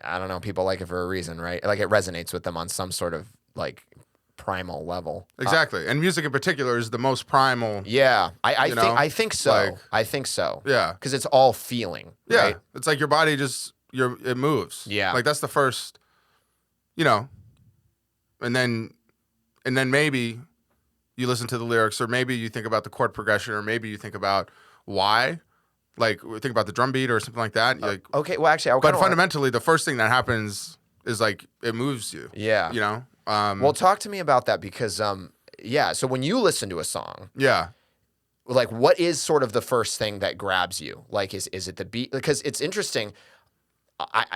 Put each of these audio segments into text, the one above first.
I don't know, people like it for a reason, right? Like it resonates with them on some sort of like primal level. Exactly. And music in particular is the most primal. Yeah, I think so. Like, I think so. Yeah. Because it's all feeling. Yeah. Right? It's like your body just it moves. Yeah. Like that's the first, and then maybe you listen to the lyrics, or maybe you think about the chord progression, or maybe you think about why. Like think about the drum beat or something like that. Okay, well actually, but fundamentally, the first thing that happens is like it moves you. Yeah. Well, talk to me about that because, so when you listen to a song, like what is sort of the first thing that grabs you? Like, is it the beat? Because it's interesting.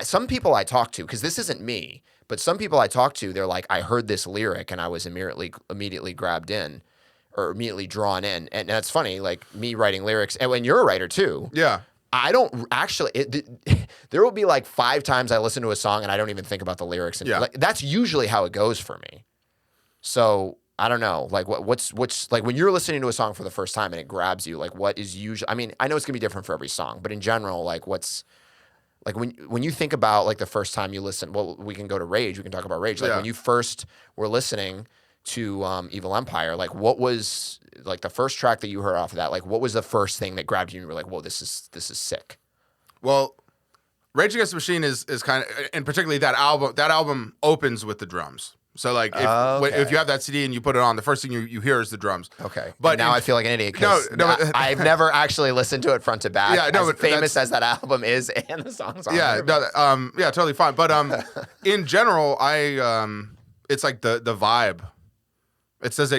Some people I talk to, because this isn't me, but some people I talk to, they're like, I heard this lyric and I was immediately grabbed in or immediately drawn in. And that's funny, like me writing lyrics, and when you're a writer too. Yeah. I don't actually. There will be like 5 times I listen to a song and I don't even think about the lyrics. And like, that's usually how it goes for me. So I don't know. Like what's like when you're listening to a song for the first time and it grabs you. Like what is usually? I mean, I know it's gonna be different for every song, but in general, like what's like when you think about like the first time you listen. Well, we can go to Rage. We can talk about Rage. Like when you first were listening to Evil Empire, like what was like the first track that you heard off of that? Like what was the first thing that grabbed you and you were like, whoa, this is sick? Well, Rage Against the Machine is kind of, and particularly that album opens with the drums. So like if you have that CD and you put it on, the first thing you hear is the drums. Okay. But now I feel like an idiot because I've never actually listened to it front to back. Yeah, no, as famous as that album is and the songs on it. Yeah, totally fine. But in general, it's like the vibe. It does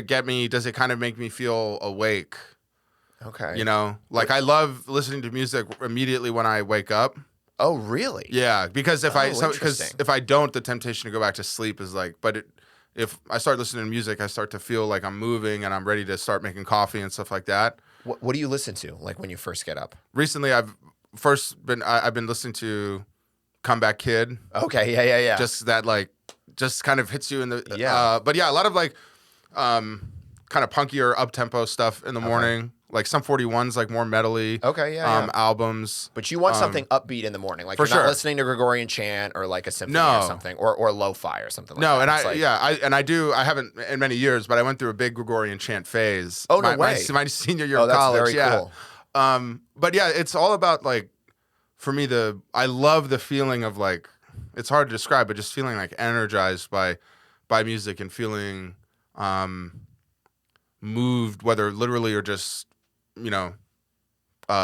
it kind of make me feel awake? Okay. Like I love listening to music immediately when I wake up. Oh, really? Yeah, because if I don't, the temptation to go back to sleep is like, if I start listening to music, I start to feel like I'm moving and I'm ready to start making coffee and stuff like that. What do you listen to like when you first get up? Recently, I've been listening to Comeback Kid. Okay, yeah. Just that like, just kind of hits you in the but yeah, a lot of like, kind of punkier up tempo stuff in the morning. Like some 41's like more metally. Okay, albums. But you want something upbeat in the morning, like for you're not listening to Gregorian chant or like a symphony or something, or lo-fi or something. Like that. I haven't in many years, but I went through a big Gregorian chant phase. Oh no way! My senior year of college. Very cool. But yeah, it's all about like, for me, I love the feeling of like, it's hard to describe, but just feeling like energized by music and feeling moved, whether literally or just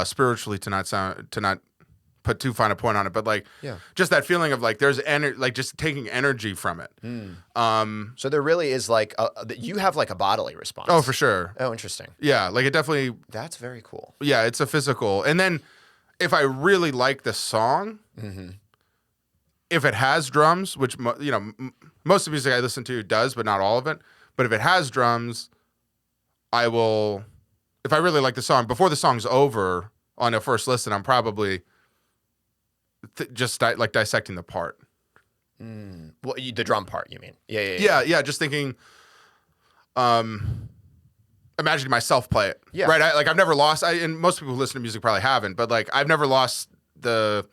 spiritually, to not put too fine a point on it, but like just that feeling of like there's like just taking energy from it. So there really is like you have like a bodily response. Oh, for sure. Oh, interesting. Yeah, like it definitely. That's very cool. Yeah, it's a physical, and then if I really like the song, if it has drums, which most of the music I listen to does, but not all of it. But if it has drums, I will. If I really like the song, before the song's over on a first listen, I'm probably just dissecting the part. Well, the drum part, you mean? Yeah. Just thinking, imagining myself play it. Yeah. Right. I've never lost. And most people who listen to music probably haven't, but like I've never lost the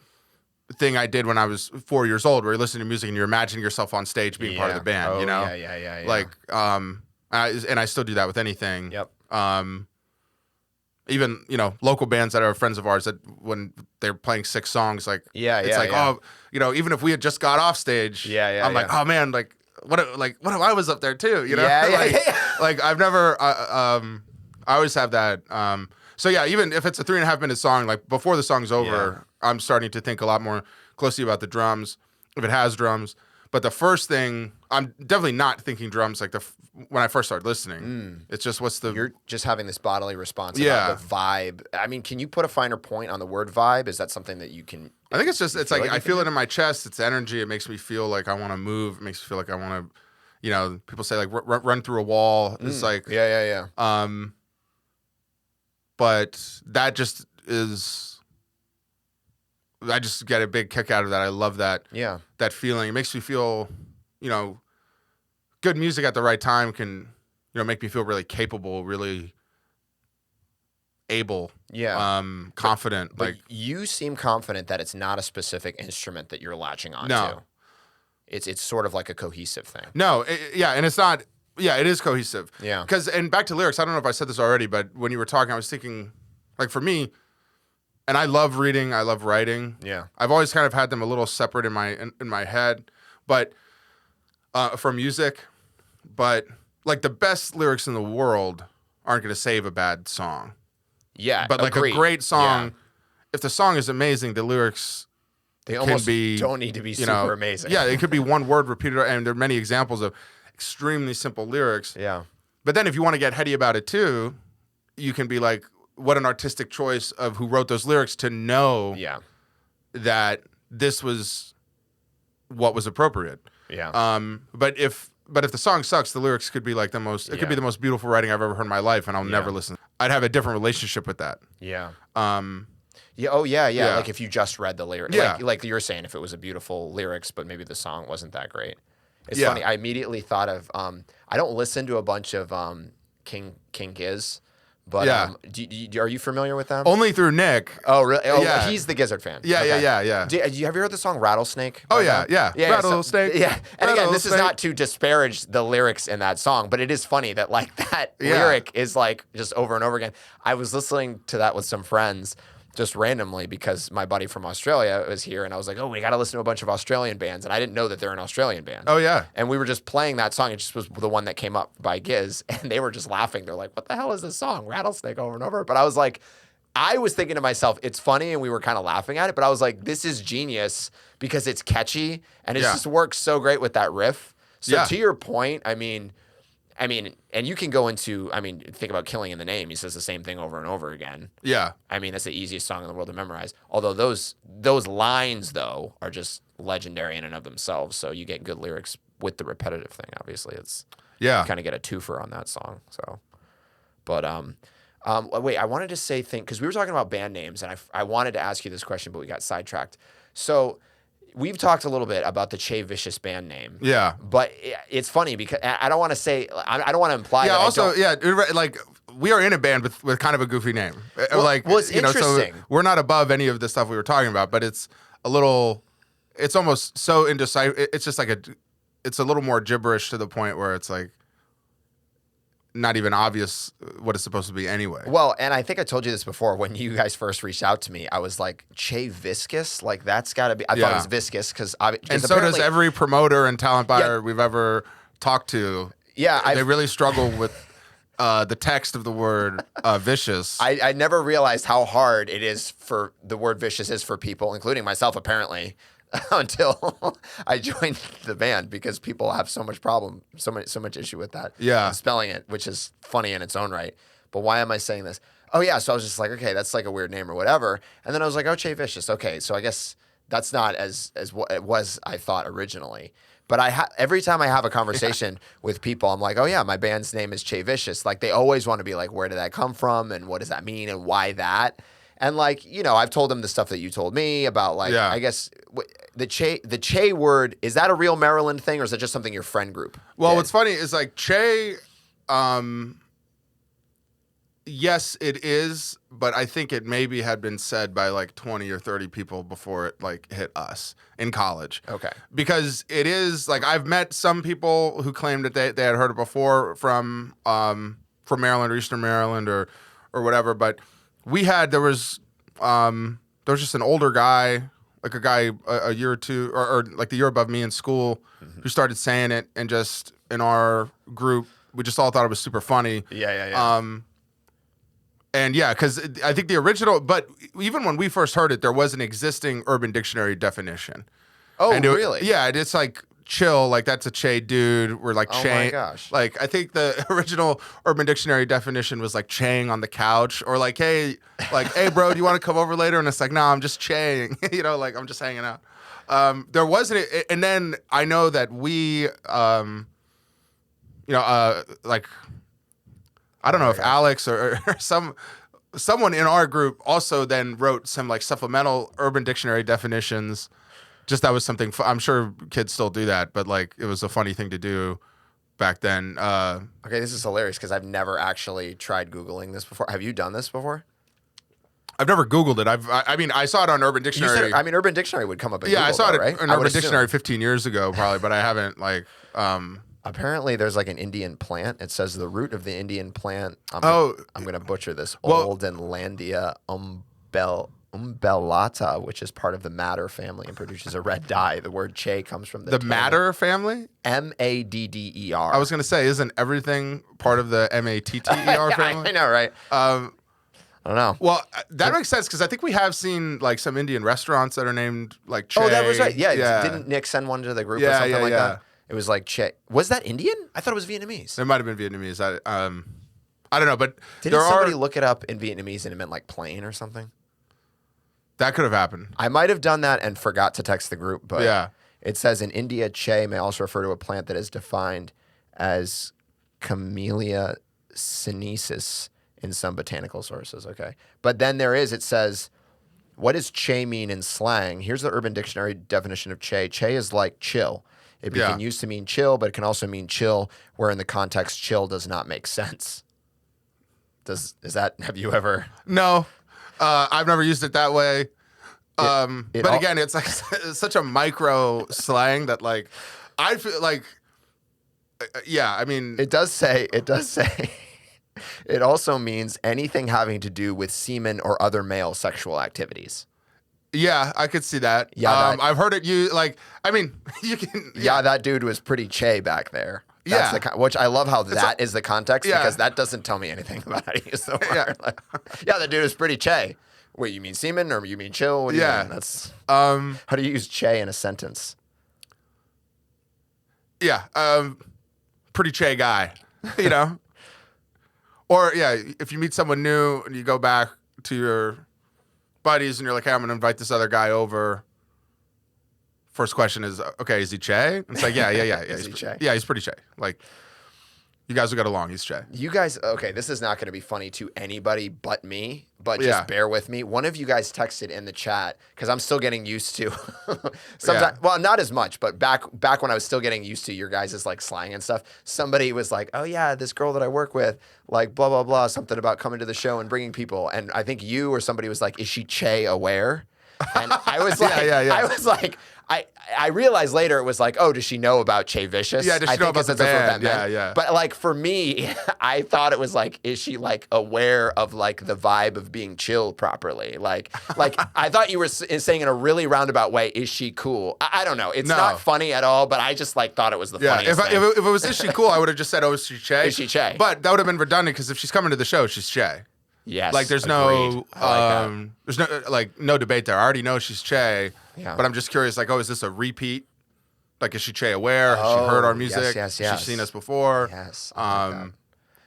thing I did when I was 4 years old, where you're listening to music and you're imagining yourself on stage being part of the band. Oh, Yeah. Like, and I still do that with anything. Yep. Even local bands that are friends of ours, that when they're playing 6 songs, like oh, even if we had just got off stage, I'm like, oh man, like what if I was up there too, like I've never I always have that. So yeah, even if it's a 3.5 minute song, like before the song's over, I'm starting to think a lot more closely about the drums, if it has drums. But the first thing, I'm definitely not thinking drums like when I first started listening. It's just you're just having this bodily response about the vibe. I mean, can you put a finer point on the word vibe? Is that something that you can? I think it's like I feel it in my chest. It's energy. It makes me feel like I want to move. It makes me feel like I want to, people say like run through a wall. It's like but that just is. I just get a big kick out of that. I love that. Yeah. That feeling. It makes me feel, good music at the right time can, make me feel really capable, really able, confident. But you seem confident that it's not a specific instrument that you're latching on No. to. It's sort of like a cohesive thing. No, and it's not. Yeah, it is cohesive. Yeah. And back to lyrics, I don't know if I said this already, but when you were talking, I was thinking, like for me, and I love reading, I love writing. Yeah. I've always kind of had them a little separate in my head, but from music, but like the best lyrics in the world aren't going to save a bad song. Yeah, but like agreed. a great song, if the song is amazing, the lyrics almost don't need to be super amazing. Yeah, it could be one word repeated, and there are many examples of extremely simple lyrics. Yeah. But then if you want to get heady about it too, you can be like, what an artistic choice of who wrote those lyrics to know that this was what was appropriate. Yeah. But if the song sucks, the lyrics could be like the most. It could be the most beautiful writing I've ever heard in my life, and I'll never listen. I'd have a different relationship with that. Yeah. Yeah. Oh, yeah. Like if you just read the lyrics, like you were saying, if it was a beautiful lyrics, but maybe the song wasn't that great. It's funny. I immediately thought of. I don't listen to a bunch of King Giz. But are you familiar with them? Only through Nick. Oh, really? Oh, yeah. He's the Gizzard fan. Yeah, okay. yeah. Have you heard the song Rattlesnake? Oh, yeah. Rattlesnake. So, yeah. And again, this is not to disparage the lyrics in that song, but it is funny that like that lyric is like just over and over again. I was listening to that with some friends just randomly because my buddy from Australia was here and I was like, oh, we got to listen to a bunch of Australian bands. And I didn't know that they're an Australian band. Oh, yeah. And we were just playing that song. It just was the one that came up by Giz. And they were just laughing. They're like, what the hell is this song? Rattlesnake over and over. But I was like, I was thinking to myself, it's funny. And we were kind of laughing at it. But I was like, this is genius because it's catchy. And it just works so great with that riff. So to your point, I mean, and you can go into, think about Killing in the Name. He says the same thing over and over again. Yeah. That's the easiest song in the world to memorize. Although those lines, though, are just legendary in and of themselves. So you get good lyrics with the repetitive thing. Obviously, you kind of get a twofer on that song. So, but wait, I wanted to say because we were talking about band names, and I wanted to ask you this question, but we got sidetracked. So. We've talked a little bit about the Chay Vicious band name. Yeah. But it's funny because I don't want to say, I don't want to imply that also, like we are in a band with kind of a goofy name. Well, it's interesting. So we're not above any of the stuff we were talking about, but it's it's almost so indecisive. It's just like it's a little more gibberish to the point where it's like, not even obvious what it's supposed to be anyway. Well, and I think I told you this before when you guys first reached out to me. I was like, Chay Vicious? Like, that's got to be... I thought it was Viscous because... And so does every promoter and talent buyer we've ever talked to. Yeah. They really struggle with the text of the word vicious. I never realized how hard it is for... The word vicious is for people, including myself, apparently, until I joined the band because people have so much problem, so much issue with that. Yeah. And spelling it, which is funny in its own right. But why am I saying this? Oh, yeah. So I was just like, okay, that's like a weird name or whatever. And then I was like, oh, Chay Vicious. Okay. So I guess that's not as what it was, I thought originally. But every time I have a conversation with people, I'm like, oh, yeah, my band's name is Chay Vicious. Like, they always want to be like, where did that come from? And what does that mean? And why that? And like, I've told them the stuff that you told me about like, I guess the Chay word, is that a real Maryland thing or is it just something your friend group Well, did? What's funny is like Chay, yes, it is, but I think it maybe had been said by like 20 or 30 people before it like hit us in college. Okay. Because it is like, I've met some people who claimed that they had heard it before from Maryland or Eastern Maryland or whatever, but there was just an older guy, like a guy a year or two, or like the year above me in school, who started saying it, and just in our group, we just all thought it was super funny. Yeah. And yeah, because I think the original, but even when we first heard it, there was an existing Urban Dictionary definition. Oh, really? Yeah, it's like chill, like that's a Chay dude. We're like Chay. Oh my gosh. Like I think the original Urban Dictionary definition was like chaying on the couch, or like, hey, bro, do you want to come over later? And it's like, no, I'm just chaying, like I'm just hanging out. There wasn't, and then I know that we, like, I don't know if Alex or someone in our group also then wrote some like supplemental Urban Dictionary definitions. Just that was something, I'm sure kids still do that, but like it was a funny thing to do back then. Okay, this is hilarious because I've never actually tried Googling this before. Have you done this before? I've never Googled it. I mean, I saw it on Urban Dictionary. Urban Dictionary would come up. Yeah, Google, I saw it right? in Urban Dictionary 15 years ago, probably, but I haven't like. Apparently, there's like an Indian plant. It says the root of the Indian plant. I'm gonna butcher this. Oldenlandia umbellata, which is part of the madder family and produces a red dye. The word Chay comes from the madder family. Madder. I was gonna say, isn't everything part of the Matter family? I know, right? I don't know. Well, that makes sense because I think we have seen like some Indian restaurants that are named like Chay. Oh, that was right. Yeah. Didn't Nick send one to the group or something like that? It was like Chay. Was that Indian? I thought it was Vietnamese. It might have been Vietnamese. I don't know, but didn't somebody look it up in Vietnamese and it meant like plane or something? That could have happened. I might have done that and forgot to text the group, but it says in India, Chay may also refer to a plant that is defined as Camellia sinensis in some botanical sources. Okay. But then it says, what does Chay mean in slang? Here's the Urban Dictionary definition of Chay. Chay is like chill. It can used to mean chill, but it can also mean chill, where in the context chill does not make sense. Have you ever? No, I've never used it that way. But again, it's like it's such a micro slang that like I feel like, I mean, it does say it also means anything having to do with semen or other male sexual activities. Yeah, I could see that. Yeah, I've heard it used like, I mean, you can. Yeah, that dude was pretty Chay back there. That's which I love how that is the context because that doesn't tell me anything about how to use the word. That dude was pretty Chay. Wait, you mean semen or you mean chill? What do you mean? That's how do you use Chay in a sentence? Yeah, pretty Chay guy, you know. Or if you meet someone new and you go back to your buddies and you're like, hey, I'm gonna invite this other guy over. First question is, okay, is he Chay? It's like, yeah. Is he Chay? Yeah, he's pretty Chay. Like, you guys will get along. He's Chay. You guys, okay, this is not going to be funny to anybody but me, but just bear with me. One of you guys texted in the chat, because I'm still getting used to, sometimes, well, not as much, but back when I was still getting used to your guys' like slang and stuff, somebody was like, oh yeah, this girl that I work with, like blah, blah, blah, something about coming to the show and bringing people. And I think you or somebody was like, is she Chay aware? And I was like, I was like, I realized later it was like, oh, does she know about Chay Vicious? Yeah, does she know about the band? Yeah. But like for me, I thought it was like, is she like aware of like the vibe of being chilled properly? Like I thought you were saying in a really roundabout way, is she cool? I don't know. It's not funny at all, but I just like thought it was the funniest thing. If it was is she cool, I would have just said, oh, is she Chay? Is she Chay? But that would have been redundant because if she's coming to the show, she's Chay. Yes. Like there's no no debate there. I already know she's Chay. Yeah. But I'm just curious, like, oh, is this a repeat? Like, is she Chay aware? Has she heard our music? Yes. Has she seen us before? Yes.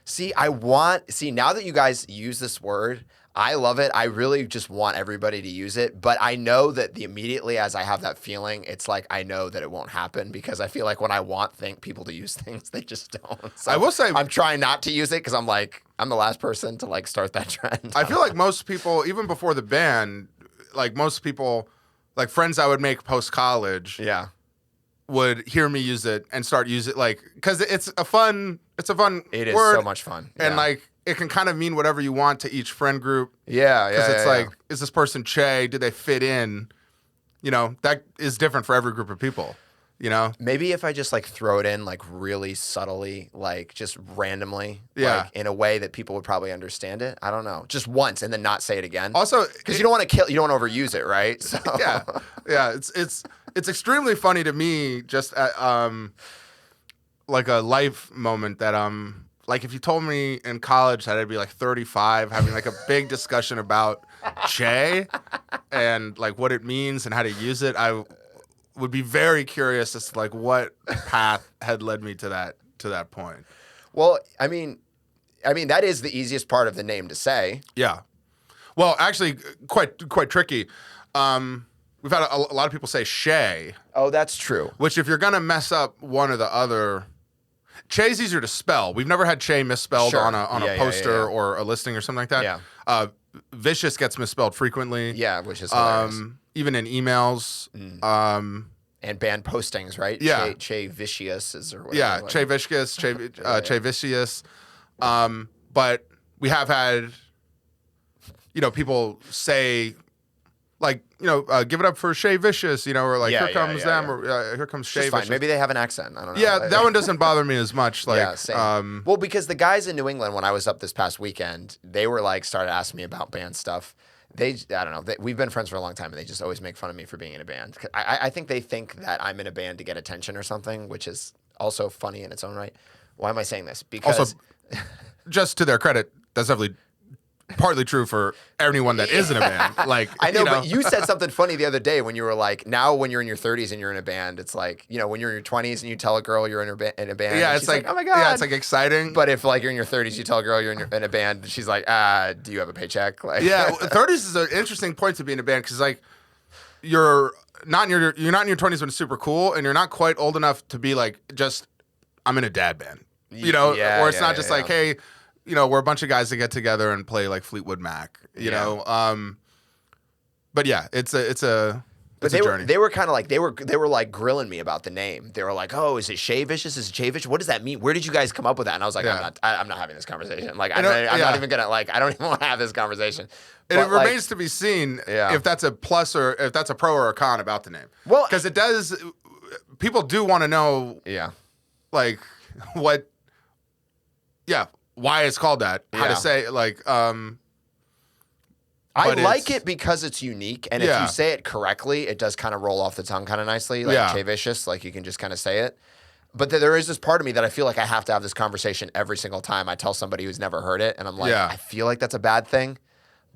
See, now that you guys use this word, I love it. I really just want everybody to use it. But I know that immediately as I have that feeling, it's like I know that it won't happen because I feel like when I want people to use things, they just don't. So I will say, I'm trying not to use it because I'm like, I'm the last person to like start that trend. I feel like most people, even before the band, like most people, like friends I would make post-college, would hear me use it and start using it, like, because it's a fun word. It is so much fun. And like, it can kind of mean whatever you want to each friend group. Yeah. Because it's like, is this person Chay? Do they fit in? You know, that is different for every group of people. You know, maybe if I just like throw it in like really subtly, like just randomly, like in a way that people would probably understand it. I don't know, just once and then not say it again. Also, because you don't want to you don't want to overuse it, right? So yeah. It's extremely funny to me, just like a life moment that like if you told me in college that I'd be like 35 having like a big discussion about Chay and like what it means and how to use it, I would be very curious as to like what path had led me to that point. Well, I mean that is the easiest part of the name to say. Yeah. Well, actually, quite tricky. We've had a lot of people say Chay. Oh, that's true. Which, if you're gonna mess up one or the other, Chay's easier to spell. We've never had Chay misspelled on a poster or a listing or something like that. Yeah. Vicious gets misspelled frequently. Yeah, which is hilarious. Even in emails. And band postings, right? Yeah. Chay Vicious or whatever. Yeah, Chay Vicious, Chay Vicious. But we have had, people say, like, give it up for Chay Vicious, or like, here comes them, or here comes Chay Vicious. Maybe they have an accent. I don't know. Yeah, that one doesn't bother me as much. Like, yeah, same. Well, because the guys in New England, when I was up this past weekend, they were like, started asking me about band stuff. I don't know. We've been friends for a long time, and they just always make fun of me for being in a band. I think they think that I'm in a band to get attention or something, which is also funny in its own right. Why am I saying this? Because also, just to their credit, that's definitely partly true for anyone that is in a band. Like, I know, but you said something funny the other day when you were like, now when you're in your 30s and you're in a band, it's like, when you're in your 20s and you tell a girl you're in a band. Yeah, it's like, oh my God. Yeah, it's like exciting. But if like you're in your 30s, you tell a girl you're in a band, she's like, do you have a paycheck? Like, yeah, 30s is an interesting point to be in a band because like you're not in your 20s when it's super cool, and you're not quite old enough to be like, just I'm in a dad band, or it's not just like, hey. We're a bunch of guys that get together and play like Fleetwood Mac, you know. But yeah, it's a journey. They were kind of like they were like grilling me about the name. They were like, "Oh, is it Chay Vicious? Is it Chay Vicious? What does that mean? Where did you guys come up with that?" And I was like, "I'm not having this conversation. Like, I'm not even gonna like. I don't even want to have this conversation." And it remains to be seen if that's a plus or if that's a pro or a con about the name. Well, because it does. People do want to know. Yeah. Like what? Yeah. Why it's called that? How to say it? Like, I like it because it's unique, and if you say it correctly, it does kind of roll off the tongue kind of nicely, like Chay Vicious. Like you can just kind of say it. But there is this part of me that I feel like I have to have this conversation every single time I tell somebody who's never heard it, and I'm like, I feel like that's a bad thing,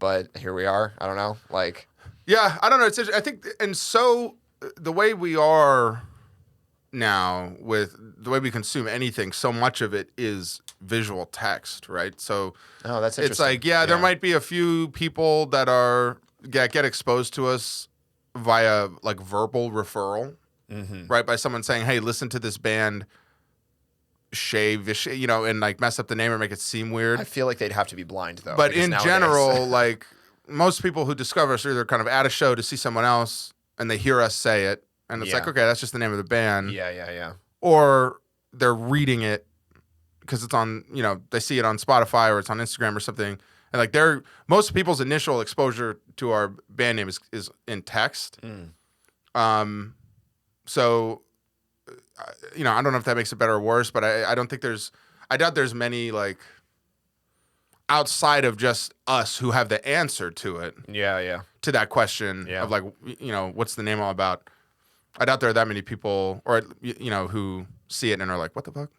but here we are. I don't know, like. Yeah, I don't know. I think, and so the way we are now with the way we consume anything, so much of it is visual text, right? So that's interesting. It's like, there might be a few people that get exposed to us via like verbal referral, right? By someone saying, hey, listen to this band, Chay Vicious, and like mess up the name or make it seem weird. I feel like they'd have to be blind though. But in general, like most people who discover us are either kind of at a show to see someone else and they hear us say it. And it's like, okay, that's just the name of the band. Yeah. Or they're reading it because it's on, they see it on Spotify or it's on Instagram or something. And like most people's initial exposure to our band name is in text. So, I don't know if that makes it better or worse, but I don't think I doubt there's many like outside of just us who have the answer to it. Yeah. To that question of like, what's the name all about? I doubt there are that many people, or who see it and are like, "What the fuck?"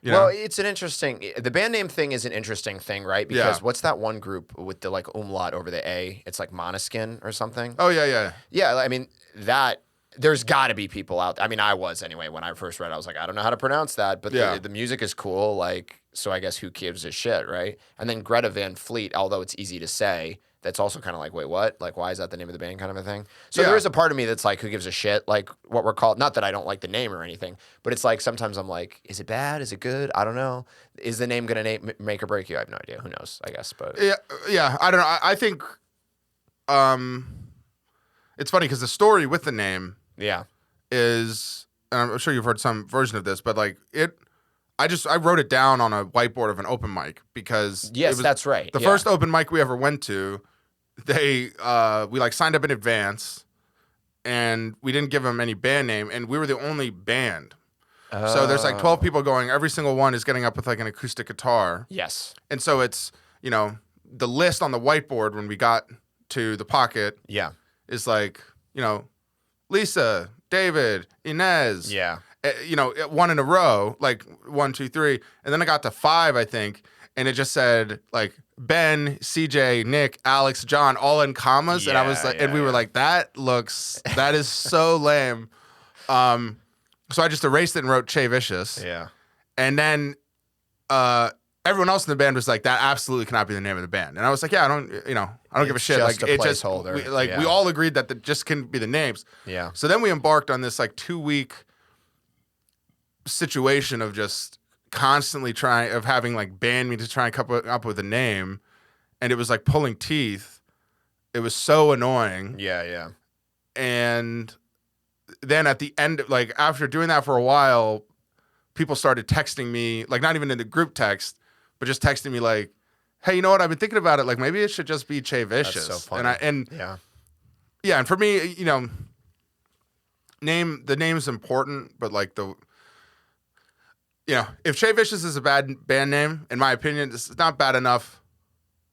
Well, it's an interesting. The band name thing is an interesting thing, right? Because what's that one group with the like umlaut over the A? It's like Måneskin or something. Oh yeah. Yeah, I mean that. There's got to be people out. I mean, I was anyway when I first read. I was like, I don't know how to pronounce that, but the music is cool. Like, so I guess who gives a shit, right? And then Greta Van Fleet, although it's easy to say. That's also kind of like, wait, what? Like, why is that the name of the band kind of a thing? So there is a part of me that's like, who gives a shit? Like, what we're called. Not that I don't like the name or anything, but it's like sometimes I'm like, is it bad? Is it good? I don't know. Is the name going to make or break you? I have no idea. Who knows, I guess. But yeah. I don't know. I think it's funny because the story with the name is, and I'm sure you've heard some version of this, but like I wrote it down on a whiteboard of an open mic because that's right. The first open mic we ever went to, we like signed up in advance, and we didn't give them any band name, and we were the only band. So there's like 12 people going. Every single one is getting up with like an acoustic guitar. Yes. And so it's the list on the whiteboard when we got to the pocket. Yeah. Is like Lisa, David, Inez. Yeah. One in a row, like 1, 2, 3, and then I got to 5, I think, and it just said like Ben, CJ, Nick, Alex, John, all in commas, and I was like, and we were like, that is so lame. So I just erased it and wrote Chay Vicious. Yeah, and then everyone else in the band was like, that absolutely cannot be the name of the band, and I was like, I don't give a shit. Just like a it just placeholder. We all agreed that just couldn't be the names. Yeah. So then we embarked on this like 2-week situation of just constantly having like band me to try and come up with a name, and it was like pulling teeth. It was so annoying. Yeah. And then at the end, like after doing that for a while, people started texting me, like not even in the group text, but just texting me like, hey, you know what? I've been thinking about it. Like maybe it should just be Chay Vicious. That's so funny. And for me, you know, the name's important, but like if Chay Vicious is a bad band name, in my opinion, it's not bad enough.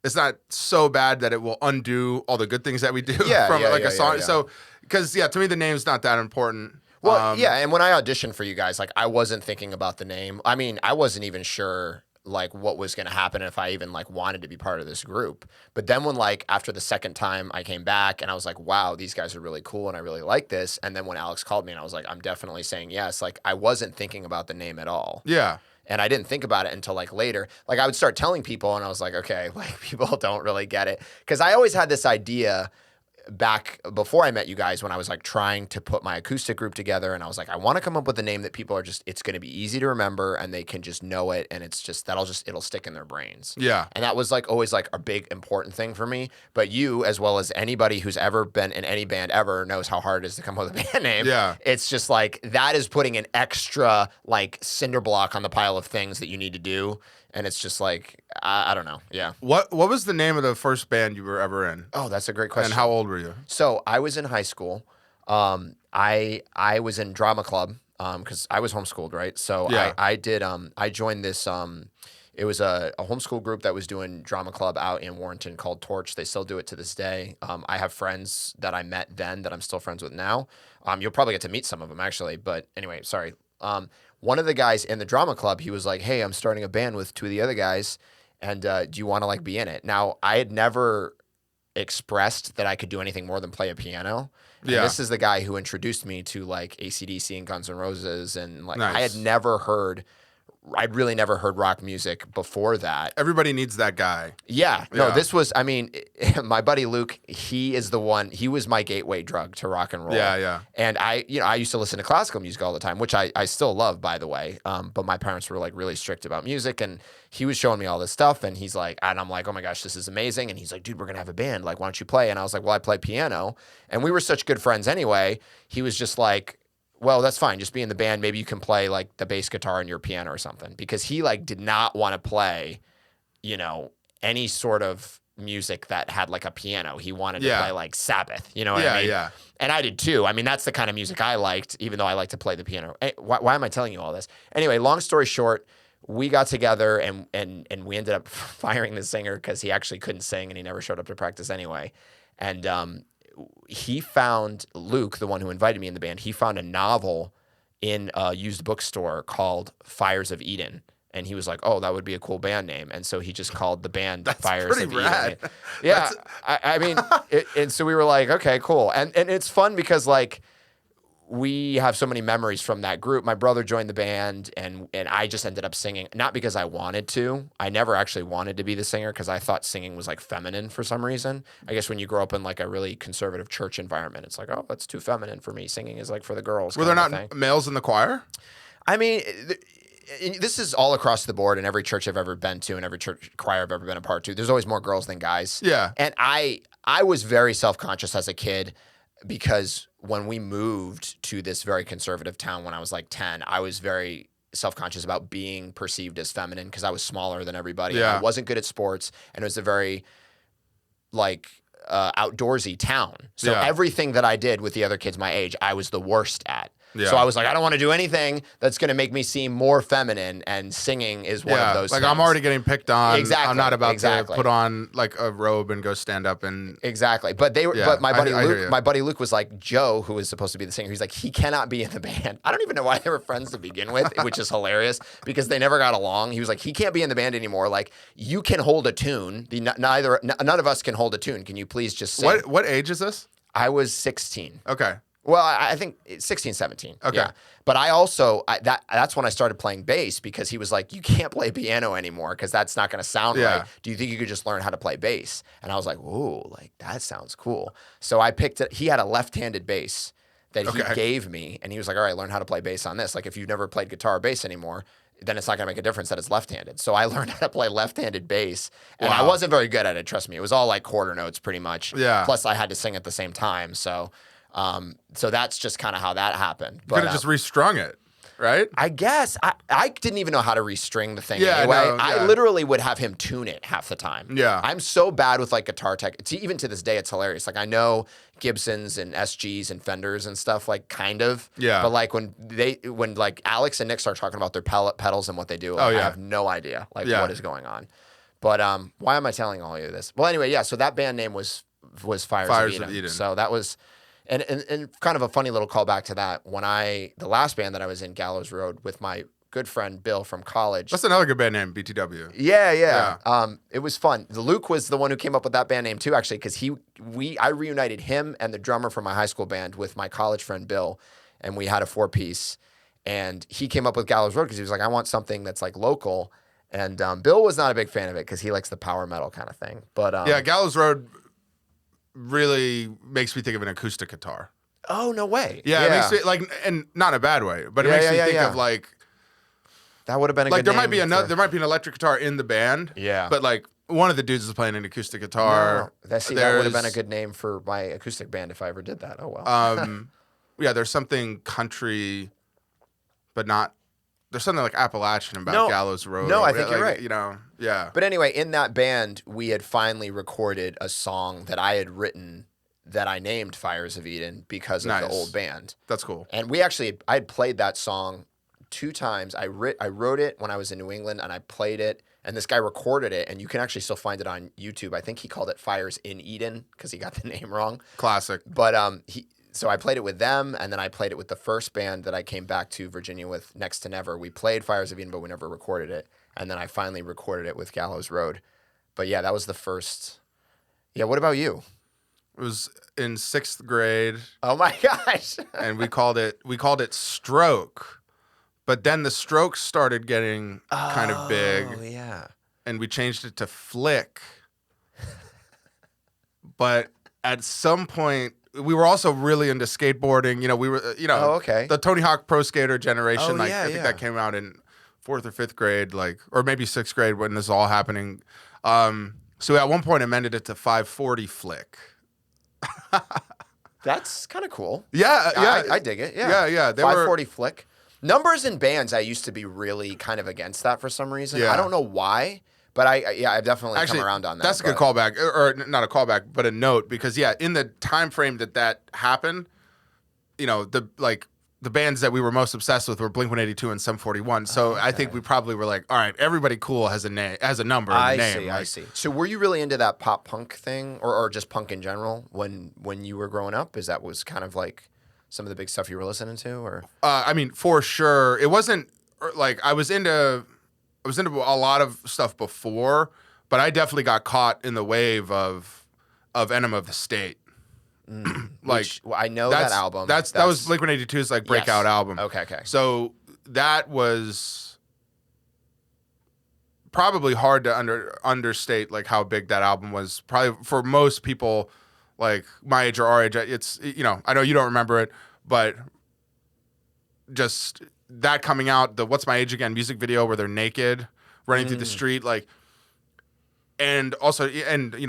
It's not so bad that it will undo all the good things that we do from a song. So, because to me, the name's not that important. Well, and when I auditioned for you guys, like I wasn't thinking about the name. I mean, I wasn't even sure like what was going to happen if I even like wanted to be part of this group. But then when like after the second time I came back and I was like, wow, these guys are really cool and I really like this. And then when Alex called me and I was like, I'm definitely saying yes. Like I wasn't thinking about the name at all. Yeah. And I didn't think about it until like later. Like I would start telling people and I was like, okay, like people don't really get it. Because I always had this idea back before I met you guys when I was like trying to put my acoustic group together and I was like, I want to come up with a name that people are just, it's going to be easy to remember and they can just know it and it's just, it'll stick in their brains. Yeah. And that was like always like a big important thing for me. But you, as well as anybody who's ever been in any band ever knows how hard it is to come up with a band name. Yeah. It's just like, that is putting an extra like cinder block on the pile of things that you need to do. And it's just like, I don't know. Yeah. What was the name of the first band you were ever in? Oh, that's a great question. And how old were you? So I was in high school. I was in drama club because I was homeschooled, right? So I joined this. It was a homeschool group that was doing drama club out in Warrenton called Torch. They still do it to this day. I have friends that I met then that I'm still friends with now. You'll probably get to meet some of them actually. But anyway, sorry. One of the guys in the drama club, he was like, hey, I'm starting a band with two of the other guys, and do you want to like be in it? Now, I had never expressed that I could do anything more than play a piano. And this is the guy who introduced me to like AC/DC and Guns N' Roses, and like Nice. I'd really never heard rock music before that. Everybody needs that guy. Yeah. No, this was, I mean, my buddy Luke, he was my gateway drug to rock and roll. Yeah. And I used to listen to classical music all the time, which I still love, by the way. But my parents were like really strict about music and he was showing me all this stuff and I'm like, oh my gosh, this is amazing. And he's like, dude, we're going to have a band. Like, why don't you play? And I was like, well, I play piano. And we were such good friends anyway. He was just like, well, that's fine. Just be in the band. Maybe you can play like the bass guitar and your piano or something. Because he like did not want to play, any sort of music that had like a piano. He wanted to play like Sabbath. You know what I mean? Yeah. And I did too. I mean, that's the kind of music I liked, even though I like to play the piano. Why am I telling you all this? Anyway, long story short, we got together and we ended up firing the singer because he actually couldn't sing and he never showed up to practice anyway. And he found, Luke, the one who invited me in the band, he found a novel in a used bookstore called Fires of Eden. And he was like, oh, that would be a cool band name. And so he just called the band Fires of Eden. Yeah. I mean, and so we were like, okay, cool. And it's fun because like, we have so many memories from that group. My brother joined the band and I just ended up singing, not because I wanted to. I never actually wanted to be the singer because I thought singing was like feminine for some reason. I guess when you grow up in like a really conservative church environment, it's like, oh, that's too feminine for me. Singing is like for the girls. Were there not males in the choir? I mean, this is all across the board in every church I've ever been to and every church choir I've ever been a part to. There's always more girls than guys. Yeah. And I was very self-conscious as a kid because when we moved to this very conservative town when I was like 10, I was very self-conscious about being perceived as feminine because I was smaller than everybody. Yeah. I wasn't good at sports and it was a very like outdoorsy town. So everything that I did with the other kids my age, I was the worst at. Yeah. So I was like, I don't want to do anything that's going to make me seem more feminine, and singing is one of those things. I'm already getting picked on. Exactly. I'm not about to put on like a robe and go stand up and exactly. But but my buddy Luke was like, Joe, who was supposed to be the singer, he's like, he cannot be in the band. I don't even know why they were friends to begin with, which is hilarious because they never got along. He was like, he can't be in the band anymore. Like, you can hold a tune. None of us can hold a tune. Can you please just sing? What age is this? I was 16. Okay. Well, I think 16, 17. Okay. Yeah. But I also, that's when I started playing bass because he was like, you can't play piano anymore because that's not going to sound right. Do you think you could just learn how to play bass? And I was like, ooh, like that sounds cool. So I picked it. He had a left-handed bass that he gave me. And he was like, all right, learn how to play bass on this. Like if you've never played guitar or bass anymore, then it's not going to make a difference that it's left-handed. So I learned how to play left-handed bass. And I wasn't very good at it, trust me. It was all like quarter notes pretty much. Yeah. Plus I had to sing at the same time. So that's just kind of how that happened. But you could have just restrung it. right? I guess. I didn't even know how to restring the thing anyway. No, I literally would have him tune it half the time. Yeah. I'm so bad with like guitar tech. Even to this day, it's hilarious. Like I know Gibsons and SGs and Fenders and stuff, like kind of. Yeah. But like when like Alex and Nick start talking about their pedals and what they do, like, I have no idea like what is going on. But why am I telling all of you this? Well, anyway, yeah. So that band name was Fires of Eden. So that was, and kind of a funny little callback to that. When the last band that I was in, Gallows Road, with my good friend Bill from college. That's another good band name, BTW. Yeah. It was fun. Luke was the one who came up with that band name too, actually, because I reunited him and the drummer from my high school band with my college friend Bill, and we had a 4-piece. And he came up with Gallows Road because he was like, I want something that's like local. And Bill was not a big fan of it because he likes the power metal kind of thing. But yeah, Gallows Road really makes me think of an acoustic guitar. Oh, no way. Yeah, it makes me like, and not in a bad way, but it makes me think of like, that would have been a good there name might be there might be an electric guitar in the band. Yeah. But like one of the dudes is playing an acoustic guitar. No, that would have been a good name for my acoustic band if I ever did that. Oh well. Yeah, there's something country, but not. There's something like Appalachian about Gallows Road. No, I think you're right. You know, yeah. But anyway, in that band, we had finally recorded a song that I had written that I named Fires of Eden because of the old band. That's cool. And I had played that song 2 times. I wrote it when I was in New England, and I played it, and this guy recorded it, and you can actually still find it on YouTube. I think he called it Fires in Eden because he got the name wrong. Classic. But so I played it with them, and then I played it with the first band that I came back to Virginia with, Next to Never. We played Fires of Eden, but we never recorded it. And then I finally recorded it with Gallows Road. But yeah, that was the first. Yeah, what about you? It was in 6th grade. Oh my gosh. And we called it Stroke. But then the Strokes started getting kind of big. Oh, yeah. And we changed it to Flick. But at some point, we were also really into skateboarding. You know, we were, the Tony Hawk Pro Skater generation. I think that came out in 4th or 5th grade, or maybe 6th grade when this was all happening. So at one point, I amended it to 540 Flick. That's kind of cool. Yeah. I dig it. Yeah. Yeah. 540 Flick. Numbers in bands, I used to be really kind of against that for some reason. Yeah. I don't know why. But I've definitely come around on that. That's a good callback, or not a callback, but a note, because in the time frame that happened, the bands that we were most obsessed with were Blink-182 and Sum 41. So I think we probably were like, all right, everybody cool has a name, has a number in the name. I see. So were you really into that pop punk thing, or just punk in general when you were growing up? Is that was kind of like some of the big stuff you were listening to, or? I mean, for sure, it wasn't like I was into a lot of stuff before, but I definitely got caught in the wave of Enema of the State. I know that album. That was Blink-182's breakout album. Okay. So that was probably hard to understate how big that album was. Probably for most people my age or our age. It's I know you don't remember it, but just that coming out, the What's My Age Again music video where they're naked running through the street, and also,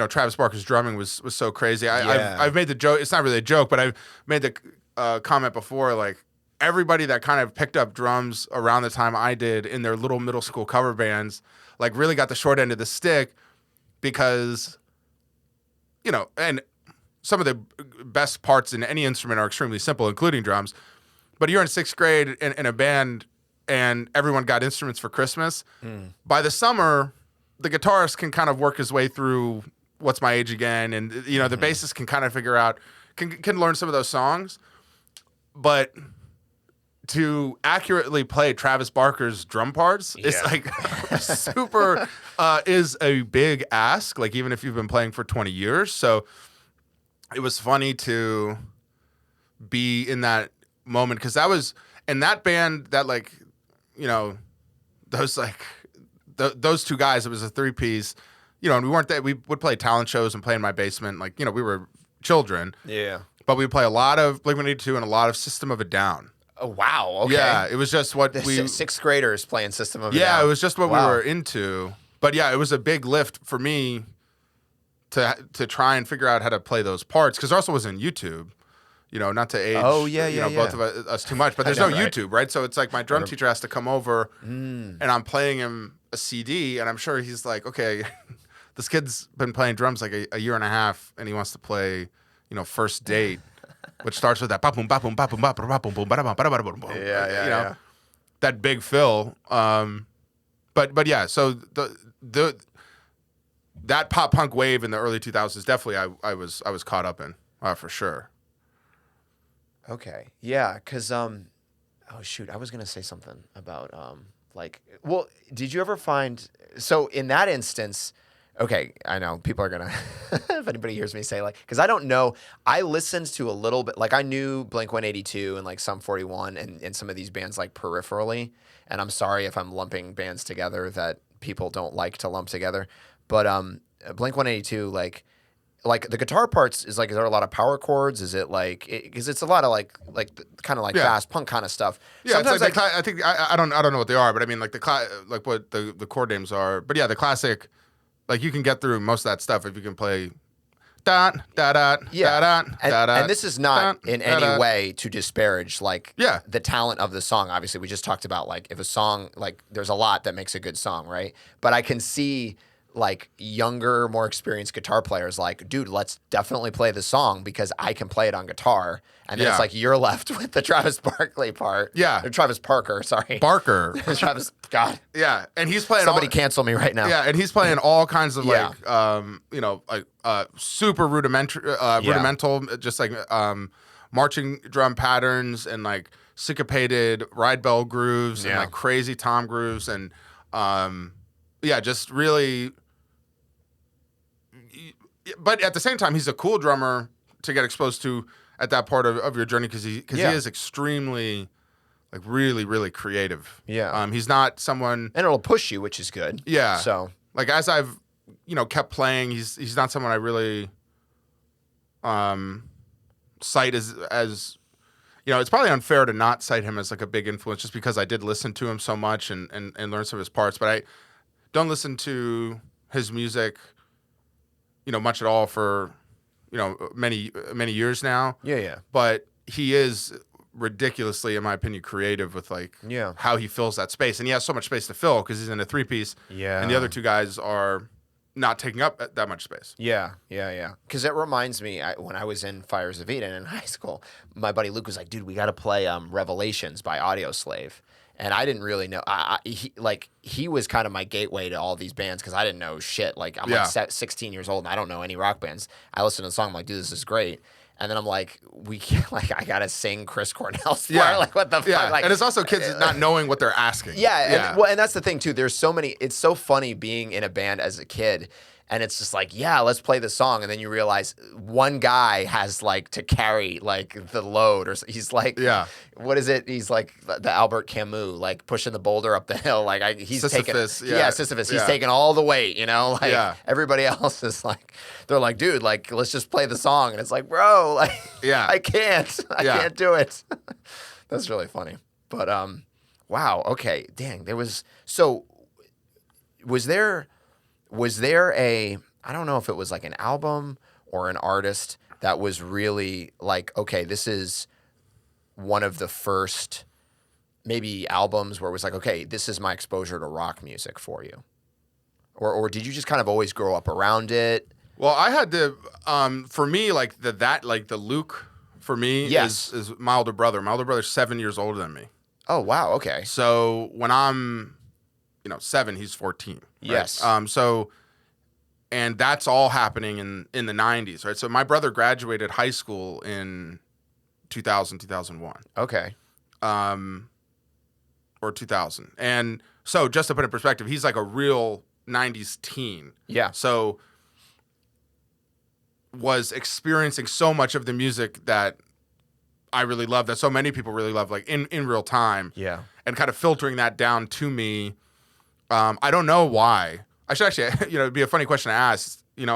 Travis Barker's drumming was so crazy. I've made the joke, it's not really a joke, but I've made the comment before, everybody that kind of picked up drums around the time I did in their little middle school cover bands, really got the short end of the stick because, and some of the best parts in any instrument are extremely simple, including drums. But you're in 6th grade in a band and everyone got instruments for Christmas. By the summer, the guitarist can kind of work his way through What's My Age Again. And, the bassist can kind of figure out, can learn some of those songs. But to accurately play Travis Barker's drum parts is super, is a big ask, even if you've been playing for 20 years. So it was funny to be in that moment because that was, and that band that those 2 guys, it was a 3-piece, and we weren't that, we would play talent shows and play in my basement, we were children, but we would play a lot of Blink-182 and a lot of System of a Down. Oh wow, okay. Yeah, it was just what the 6th graders playing System of a Down. Yeah, it was just what we were into. But yeah, it was a big lift for me to try and figure out how to play those parts because there also wasn't YouTube. not to age, both of us too much, but there's no YouTube, right? So it's like my drum teacher has to come over and I'm playing him a CD and I'm sure he's like, okay, this kid's been playing drums like a year and a half and he wants to play, First Date, which starts with that that big fill. But yeah, so that pop punk wave in the early 2000s, definitely I was caught up in, for sure. Okay. Yeah, because oh shoot, I was gonna say something about well, did you ever find, so in that instance, okay, I know people are gonna if anybody hears me say because I don't know, I listened to a little bit, I knew Blink-182 and Sum 41 and some of these bands peripherally, and I'm sorry if I'm lumping bands together that people don't like to lump together, but Blink-182 the guitar parts is is there a lot of power chords? Is it because it's a lot of kind of fast punk kind of stuff. Yeah, sometimes it's I think I don't know what they are, but I mean what the chord names are. But yeah, the classic, you can get through most of that stuff if you can play dot dot dot dot dot. And this is not in any way to disparage the talent of the song. Obviously, we just talked about if a song there's a lot that makes a good song, right? But I can see younger, more experienced guitar players dude, let's definitely play the song because I can play it on guitar. And then it's you're left with the Travis Barkley part. Yeah. Or Travis Parker, sorry. Barker. Travis, God. Yeah. And he's playing Somebody cancel me right now. Yeah, and he's playing all kinds of super rudimental, just marching drum patterns and syncopated ride bell grooves and crazy tom grooves and just really. But at the same time, he's a cool drummer to get exposed to at that part of your journey because he is extremely, really, really creative. Yeah. He's not someone, and it'll push you, which is good. Yeah. So as I've kept playing, he's not someone I really cite as it's probably unfair to not cite him as a big influence just because I did listen to him so much and learn some of his parts, but I don't listen to his music much at all for, many years now. Yeah. But he is ridiculously, in my opinion, creative with how he fills that space. And he has so much space to fill because he's in a 3-piece. Yeah. And the other two guys are not taking up that much space. Yeah. Because it reminds me, when I was in Fires of Eden in high school, my buddy Luke was like, dude, we got to play Revelations by Audioslave. And I didn't really know. He was kind of my gateway to all these bands because I didn't know shit. I'm 16 years old and I don't know any rock bands. I listened to the song, I'm like, dude, this is great. And then I'm like, I gotta sing Chris Cornell's part. What the fuck? Yeah. And it's also kids not knowing what they're asking. Yeah. And that's the thing too. There's so many. It's so funny being in a band as a kid. And it's just let's play the song. And then you realize one guy has to carry the load, or he's what is it? He's the Albert Camus, pushing the boulder up the hill. He's Sisyphus, taking, Sisyphus. He's taking all the weight, everybody else is they're dude, let's just play the song. And it's bro, I can't do it. That's really funny. But, wow. Okay. Dang. Was there a, I don't know if it was an album or an artist that was really okay, this is one of the first maybe albums where it was okay, this is my exposure to rock music for you? Or did you just kind of always grow up around it? Well, I had to, for me, the Luke, for me, is my older brother. My older brother's 7 years older than me. Oh, wow. Okay. So when I'm 7, he's 14. Right? Yes. And that's all happening in the 90s, right? So my brother graduated high school in 2000, 2001. Okay. Or 2000. And so just to put it in perspective, he's a real 90s teen. Yeah. So was experiencing so much of the music that I really love, that so many people really love, in real time. Yeah. And kind of filtering that down to me. I don't know why. I should actually, it'd be a funny question to ask, and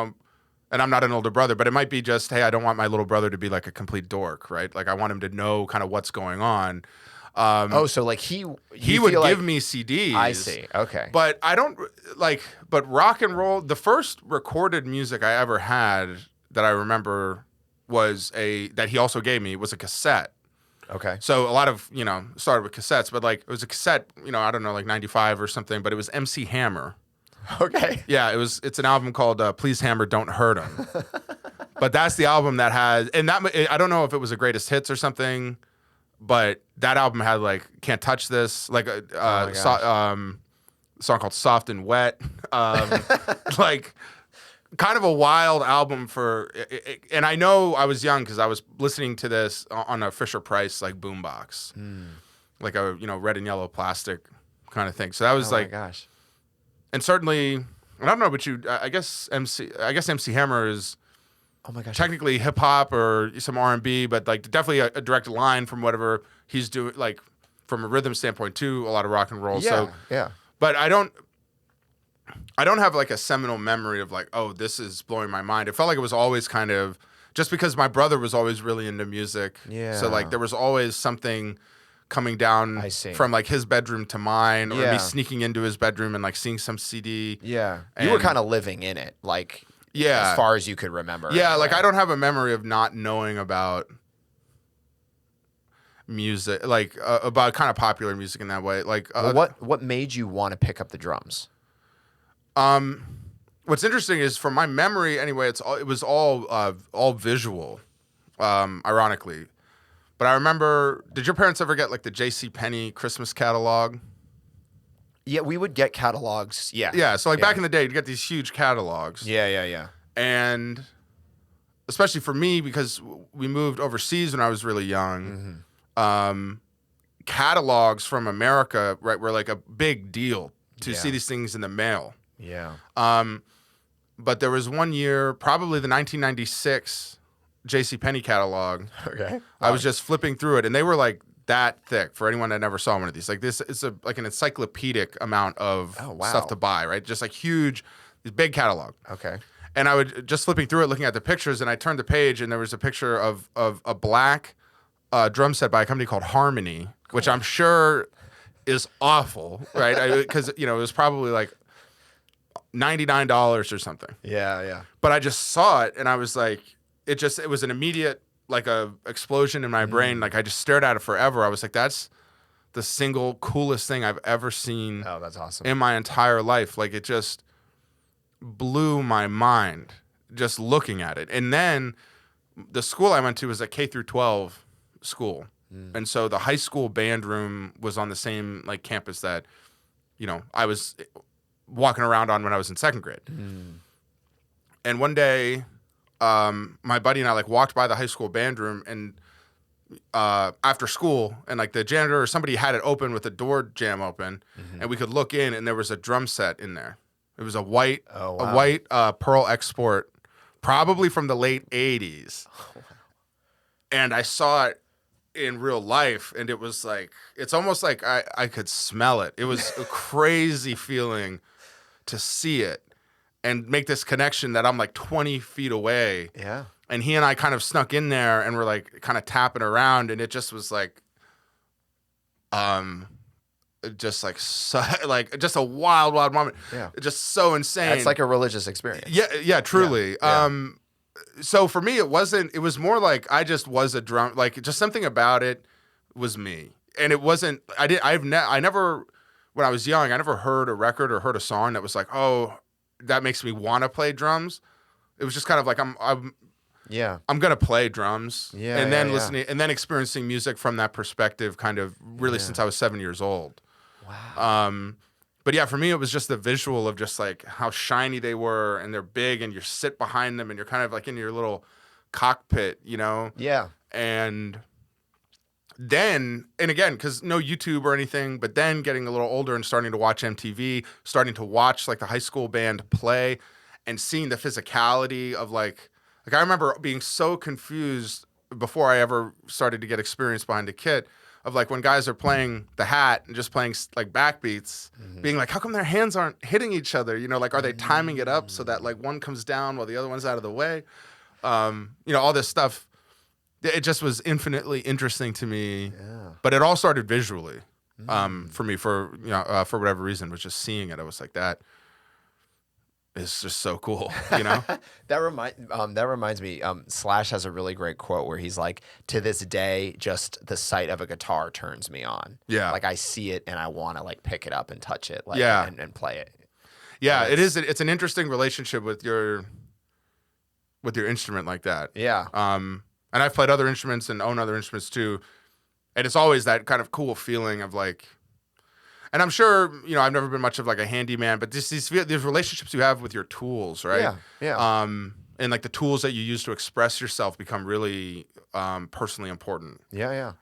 I'm not an older brother, but it might be just, hey, I don't want my little brother to be a complete dork, right? I want him to know kind of what's going on. So he would give me CDs. I see. Okay. But I don't but rock and roll, the first recorded music I ever had that I remember was that he also gave me was a cassette. Okay. So a lot of, started with cassettes, but like it was a cassette, I don't know, like 95 or something, but it was MC Hammer. Okay. Yeah, it's an album called Please Hammer, Don't Hurt Him. But that's the album that has, and that, I don't know if it was a greatest hits or something, but that album had like Can't Touch This, like a song called Soft and Wet. Like kind of a wild album and I know I was young because I was listening to this on a Fisher-Price like boombox, like a red and yellow plastic kind of thing. So that was my gosh. And certainly I don't know about you. I guess MC Hammer is technically hip hop or some R&B, but like definitely a direct line from whatever he's doing, like from a rhythm standpoint to a lot of rock and roll. Yeah. But I don't have like a seminal memory of like, oh, this is blowing my mind. It felt like it was always kind of just because my brother was always really into music. Yeah. So like there was always something coming down from like his bedroom to mine, or me sneaking into his bedroom and like seeing some CD. Yeah. You were kind of living in it, like as far as you could remember. Yeah, like I don't have a memory of not knowing about music, like about kind of popular music in that way. Like what made you want to pick up the drums? What's interesting is from my memory anyway, it was all visual, ironically. But I remember, did your parents ever get like the JCPenney Christmas catalog? Yeah, we would get catalogs. Yeah. Yeah, so like back in the day, you'd get these huge catalogs. Yeah. And especially for me, because we moved overseas when I was really young, catalogs from America, right, were like a big deal to see these things in the mail. Yeah. But there was one year, probably the 1996 JCPenney catalog. Okay. I was just flipping through it, and they were like that thick for anyone that never saw one of these. Like this, it's like an encyclopedic amount of stuff to buy, right? Just like huge, this big catalog. Okay. And I would just flipping through it, looking at the pictures, and I turned the page, and there was a picture of a black drum set by a company called Harmony, which I'm sure is awful, right? Because it was probably like $99 or something. Yeah. But I just saw it, and I was like, it was an immediate like a explosion in my brain. Like I just stared at it forever. I was like, that's the single coolest thing I've ever seen. Oh, that's awesome. In my entire life. Like it just blew my mind just looking at it. And then the school I went to was a K through 12 school. And so the high school band room was on the same like campus that, I was walking around on when I was in second grade. And one day, my buddy and I like walked by the high school band room, and after school, and like the janitor or somebody had it open with the door jamb open, and we could look in, and there was a drum set in there. It was a white Pearl Export, probably from the late 80s. And I saw it in real life, and it was like, it's almost like I could smell it. It was a crazy feeling to see it and make this connection that I'm like 20 feet away. Yeah. And he and I kind of snuck in there, and we're like kind of tapping around, and it just was like, just like, just a wild moment. Yeah. Just so insane. It's like a religious experience. Yeah, truly. Yeah. So for me, it was more like I just was a drum, like just something about it was me. And it wasn't, I never, when I was young, I never heard a record or heard a song that was like, oh, that makes me want to play drums. It was just kind of like, I'm going to play drums. Yeah. And then listening and then experiencing music from that perspective kind of really since I was 7 years old. Wow. But yeah, for me, it was just the visual of just like how shiny they were, and they're big, and you sit behind them, and you're kind of like in your little cockpit, Yeah. And then, and again, because no YouTube or anything, but then getting a little older and starting to watch MTV, starting to watch like the high school band play, and seeing the physicality of like I remember being so confused before I ever started to get experience behind a kit of like when guys are playing the hat and just playing like backbeats, being like, how come their hands aren't hitting each other? Like, are they timing it up so that like one comes down while the other one's out of the way? All this stuff. It just was infinitely interesting to me. Yeah. But it all started visually for me for whatever reason, was just seeing it. I was like that. is just so cool, That reminds me. Slash has a really great quote where he's like, "To this day, just the sight of a guitar turns me on. Yeah, like I see it and I want to like pick it up and touch it, like and play it. Yeah, it is. It's an interesting relationship with your instrument like that. Yeah. And I've played other instruments and own other instruments too, and it's always that kind of cool feeling of like. And I'm sure, I've never been much of like a handyman, but these relationships you have with your tools, right? Yeah, yeah. And like the tools that you use to express yourself become really personally important. Yeah, yeah.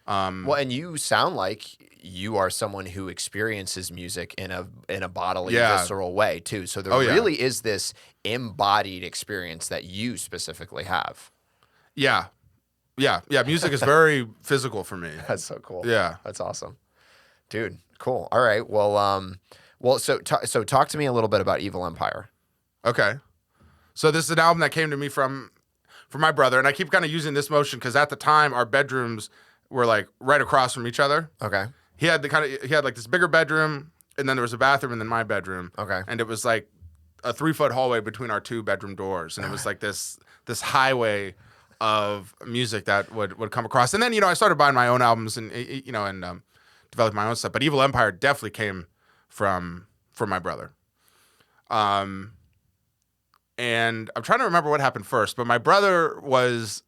Well, and you sound like you are someone who experiences music in a bodily, visceral way too. So there really is this embodied experience that you specifically have. Yeah. Music is very physical for me. That's so cool. Yeah, that's awesome, dude. Cool. All right. Well, so talk to me a little bit about Evil Empire. Okay. So this is an album that came to me from my brother, and I keep kind of using this motion because at the time our bedrooms were like right across from each other. Okay. He had like this bigger bedroom, and then there was a bathroom, and then my bedroom. Okay. And it was like a 3-foot hallway between our 2 bedroom doors, and it was like this highway of music that would come across. And then I started buying my own albums and developed my own stuff. But Evil Empire definitely came from my brother. And I'm trying to remember what happened first, but my brother was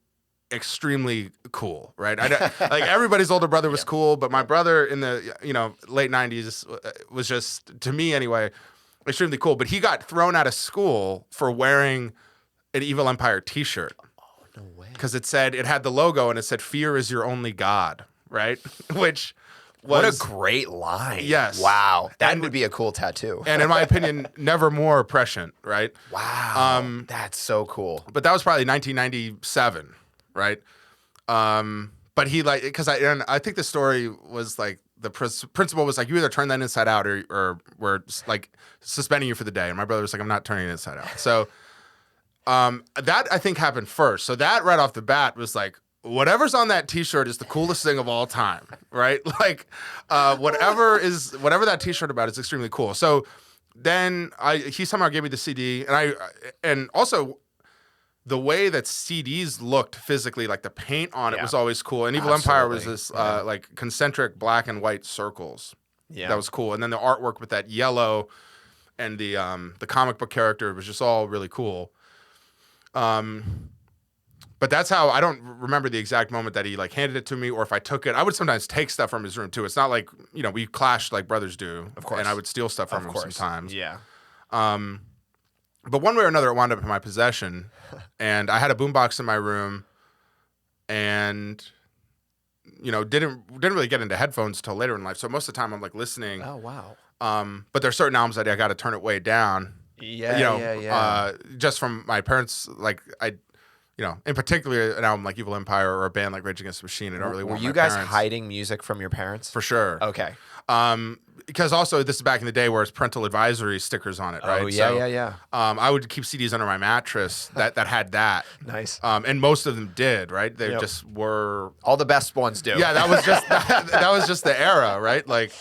extremely cool, right? Like everybody's older brother was cool, but my brother in the late 90s was just, to me anyway, extremely cool. But he got thrown out of school for wearing an Evil Empire t-shirt. Oh, no way. Because it had the logo and it said, "Fear is your only god," right? Which what a great line. Yes. Wow. That would be a cool tattoo. And in my opinion, never more prescient, right? Wow. That's so cool. But that was probably 1997, right? But he because I think the story was like the principal was like, you either turn that inside out or we're like suspending you for the day. And my brother was like, I'm not turning it inside out. So that I think happened first. So that right off the bat was like, whatever's on that t-shirt is the coolest thing of all time, right? Like, whatever that t-shirt about is extremely cool. So then he somehow gave me the CD, and also the way that CDs looked physically, like the paint on it was always cool. And Evil Empire was this like concentric black and white circles. Yeah, that was cool. And then the artwork with that yellow and the comic book character was just all really cool. But that's how, I don't remember the exact moment that he like handed it to me, or if I took it. I would sometimes take stuff from his room too. It's not like, we clashed like brothers do. Of course. And I would steal stuff from him sometimes. Yeah. But one way or another, it wound up in my possession. And I had a boombox in my room, and didn't really get into headphones till later in life. So most of the time I'm like listening. Oh, wow. But there's certain albums that I got to turn it way down. Yeah. Just from my parents, like in particular, an album like Evil Empire or a band like Rage Against the Machine, I don't really want. Were you guys hiding music from your parents? For sure. Okay. Because also this is back in the day where it's parental advisory stickers on it, right? Oh, yeah, yeah. I would keep CDs under my mattress that had that. Nice. And most of them did, right? They just were. All the best ones do. Yeah, that was just that was just the era, right? Like,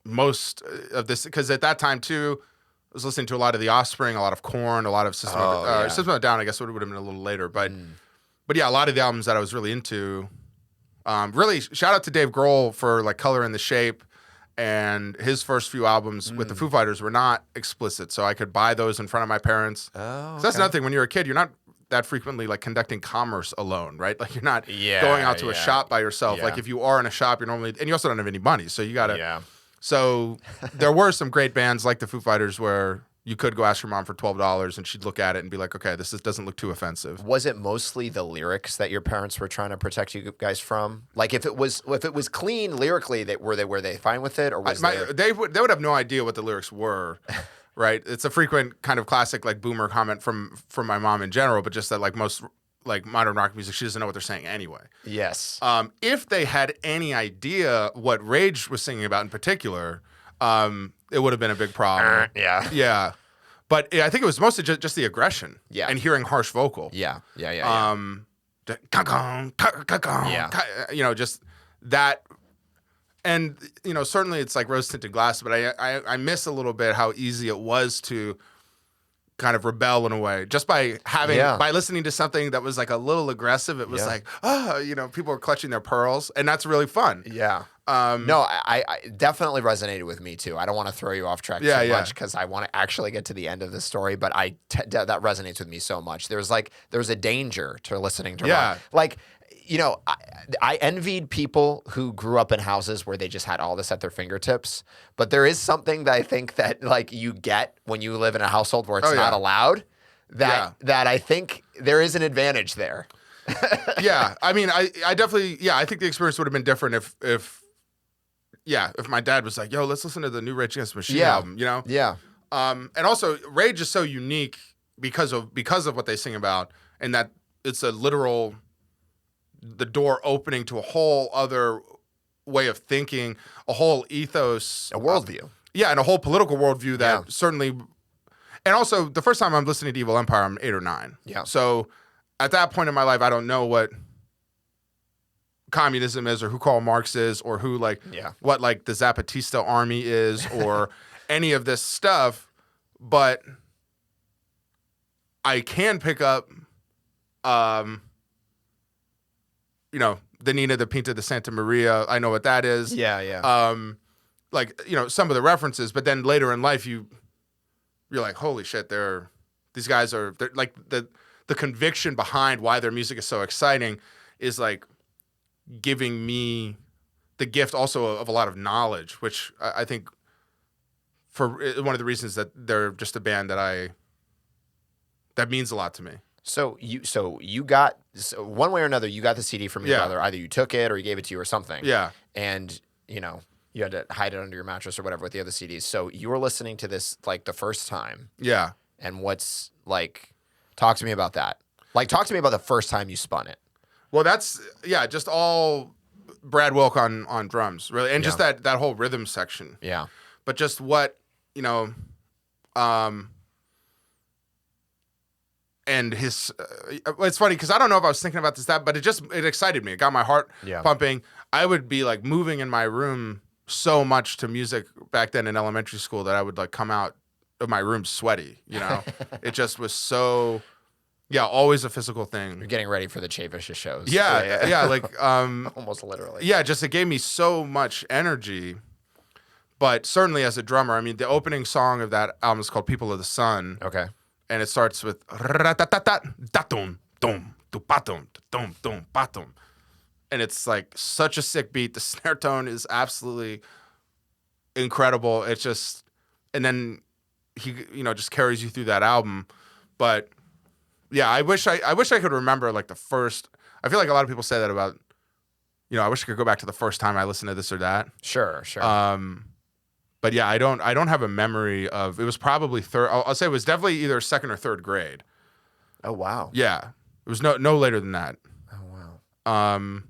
most of this, because at that time too, I was listening to a lot of The Offspring, a lot of Korn, a lot of System of a Down. I guess would have been a little later, but yeah, a lot of the albums that I was really into. Really, shout out to Dave Grohl for like Color and the Shape, and his first few albums with the Foo Fighters were not explicit, so I could buy those in front of my parents. Oh, okay. So that's another thing. When you're a kid, you're not that frequently like conducting commerce alone, right? Like you're not going out to a shop by yourself. Yeah. Like if you are in a shop, you're normally, and you also don't have any money, so you gotta. Yeah. So there were some great bands like the Foo Fighters where you could go ask your mom for $12 and she'd look at it and be like, okay, this doesn't look too offensive. Was it mostly the lyrics that your parents were trying to protect you guys from? Like if it was clean lyrically, were they fine with it, or was they would have no idea what the lyrics were, right? It's a frequent kind of classic like boomer comment from my mom in general, but just that like most like modern rock music, she doesn't know what they're saying anyway. Yes. If they had any idea what Rage was singing about in particular, it would have been a big problem. Yeah. Yeah. But I think it was mostly just the aggression. Yeah. And hearing harsh vocal. Yeah. Just that And, certainly it's like rose-tinted glass, but I miss a little bit how easy it was to kind of rebel in a way. Just by by listening to something that was like a little aggressive, it was like, people are clutching their pearls, and that's really fun. Yeah. No, I definitely resonated with me too. I don't want to throw you off track too much because I want to actually get to the end of the story, but that resonates with me so much. There's a danger to listening to rock. Like, I envied people who grew up in houses where they just had all this at their fingertips. But there is something that I think that like you get when you live in a household where it's not allowed. That I think there is an advantage there. Yeah, I mean, I definitely, I think the experience would have been different if my dad was like, "Yo, let's listen to the new Rage Against the Machine album," Yeah. And also, Rage is so unique because of what they sing about, and that it's a literal. The door opening to a whole other way of thinking, a whole ethos. A worldview. And a whole political worldview that certainly... And also, the first time I'm listening to Evil Empire, I'm 8 or 9. Yeah. So, at that point in my life, I don't know what communism is or who Karl Marx is or who, what, the Zapatista army is or any of this stuff. But I can pick up... the Nina, the Pinta, the Santa Maria. I know what that is. Yeah. Some of the references, but then later in life, you're like, holy shit, these guys are like the conviction behind why their music is so exciting is like giving me the gift also of a lot of knowledge, which I think for one of the reasons that they're just a band that means a lot to me. So you got one way or another, you got the CD from your brother. Either you took it or he gave it to you or something. Yeah. And you had to hide it under your mattress or whatever with the other CDs. So you were listening to this like the first time. Yeah. And what's like? Talk to me about that. Like, talk to me about the first time you spun it. Well, that's just all Brad Wilk on drums, really, and just that whole rhythm section. Yeah. But just what and his, it's funny because I don't know if I was thinking about but it excited me. It got my heart pumping. I would be like moving in my room so much to music back then in elementary school that I would like come out of my room sweaty. It just was so, always a physical thing. You're getting ready for the Chay Vicious shows. Yeah, like almost literally. Yeah, just it gave me so much energy. But certainly as a drummer, I mean, the opening song of that album is called "People of the Sun." Okay. And it starts with and it's like such a sick beat. The snare tone is absolutely incredible. It's just, and then he, just carries you through that album. But yeah, I wish I could remember like the first. I feel like a lot of people say that about, I wish I could go back to the first time I listened to this or that. Sure. But yeah, I don't have a memory of. It was probably third. I'll say it was definitely either second or third grade. Oh wow. Yeah, it was no later than that. Oh wow.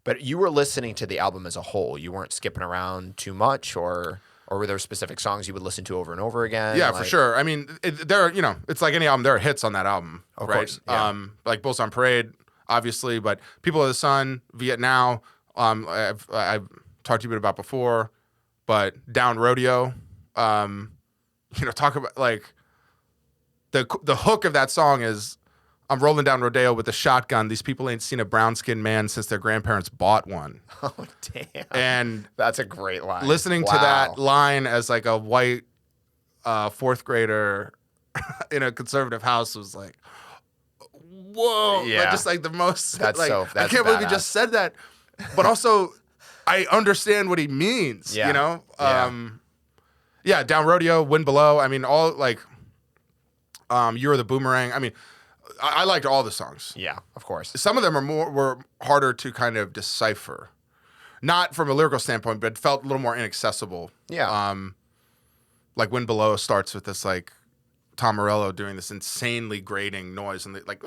But you were listening to the album as a whole. You weren't skipping around too much, or were there specific songs you would listen to over and over again? Yeah, for sure. I mean, it's like any album. There are hits on that album, of right? Course, yeah. Like Bulls on Parade, obviously, but People of the Sun, Vietnam. I've talked to you a bit about before. But Down Rodeo, talk about like the hook of that song is, I'm rolling down Rodeo with a shotgun. These people ain't seen a brown-skinned man since their grandparents bought one. Oh, damn. And that's a great line. Listening to that line as like a white fourth grader in a conservative house was like, whoa. Yeah. Like, just like the most, that's like, that's I can't believe he just said that. But also... I understand what he means, Down Rodeo, Wind Below. I mean, all like, You're the Boomerang. I mean, I liked all the songs. Yeah, of course. Some of them were harder to kind of decipher, not from a lyrical standpoint, but felt a little more inaccessible. Yeah. Like Wind Below starts with this like Tom Morello doing this insanely grating noise and like,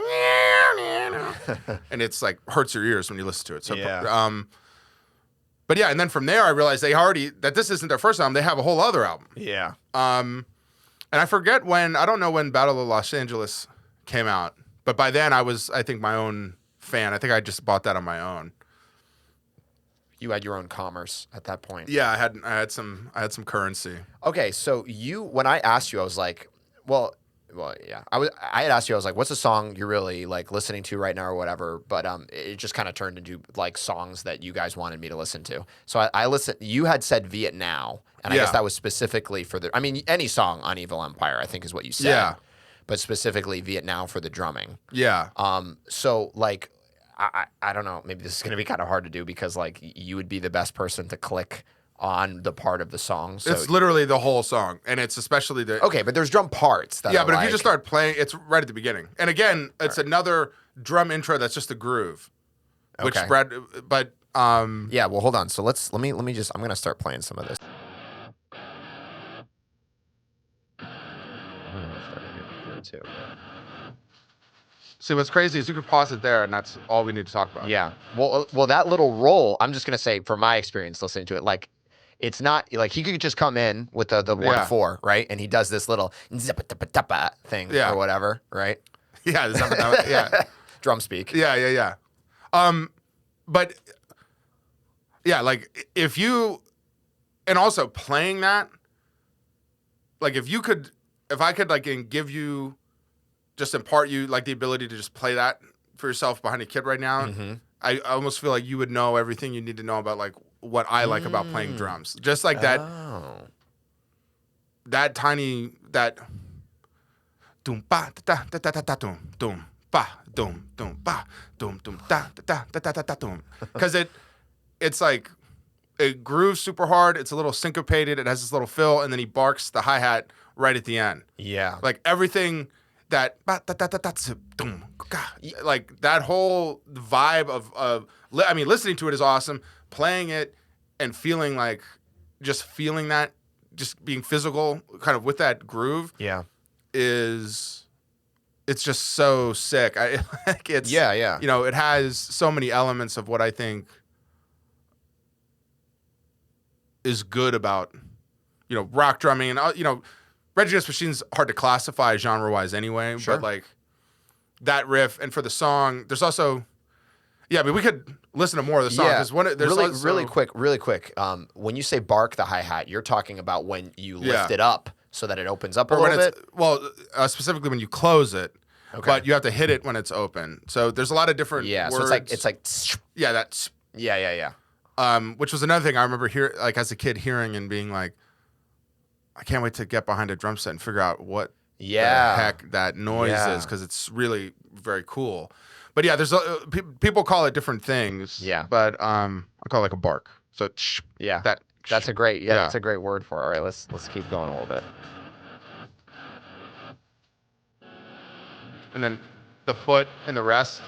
and it's like hurts your ears when you listen to it. So But yeah, and then from there I realized that this isn't their first album. They have a whole other album. Yeah. And I forget I don't know when Battle of Los Angeles came out, but by then I was, I think, my own fan. I think I just bought that on my own. You had your own commerce at that point. Yeah, I had some currency. Okay, so when I asked you, I was like, well, yeah. I had asked you, I was like, what's a song you're really like listening to right now or whatever, but it just kind of turned into like songs that you guys wanted me to listen to. So I listened. You had said Vietnam, and I guess that was specifically for I mean, any song on Evil Empire, I think is what you said. Yeah. But specifically Vietnam for the drumming. Yeah. So like I don't know, maybe this is going to be kind of hard to do because like you would be the best person to click on the part of the song. So it's literally the whole song, and it's especially the... Okay, but there's drum parts that but if you just start playing, it's right at the beginning. And again, it's another drum intro that's just a groove. Which Brad... But... Yeah, well, hold on. So let me just... I'm going to start playing some of this. Too. See, what's crazy is you could pause it there, and that's all we need to talk about. Yeah. Well, that little roll, I'm just going to say, from my experience listening to it, like, it's not like he could just come in with the 1/4, right? And he does this little thing or whatever, right? Yeah, yeah. Drum speak. Yeah. But yeah, like if you, and also playing that, like if I could like just impart you like the ability to just play that for yourself behind a kid right now, I almost feel like you would know everything you need to know about like what I like about playing drums. Just like that, that tiny, that doom ba da da da da da doom ba doom ba doom da da da da da doom. Because it's like it grooves super hard. It's a little syncopated. It has this little fill, and then he barks the hi-hat right at the end. Yeah, like everything that like that whole vibe of I mean, listening to it is awesome. Playing it and feeling like just feeling that, just being physical, kind of with that groove. Yeah, it's just so sick. It's yeah. You know, it has so many elements of what I think is good about, you know, rock drumming, and you know, Rage Against the Machine's hard to classify genre-wise anyway. Sure. But like that riff, and for the song, there's also, I mean, we could listen to more of the song. Yeah, really quick. When you say bark the hi-hat, you're talking about when you lift it up so that it opens up a little bit? Well, specifically when you close it. Okay. But you have to hit it when it's open. So there's a lot of different words. So it's like yeah, that's yeah. Which was another thing I remember like as a kid hearing and being like, I can't wait to get behind a drum set and figure out what the heck that noise is, because it's really very cool. But yeah, there's people call it different things. Yeah. But I call it like a bark. So that's a great that's a great word for it. All right, let's keep going a little bit. And then the foot and the rest.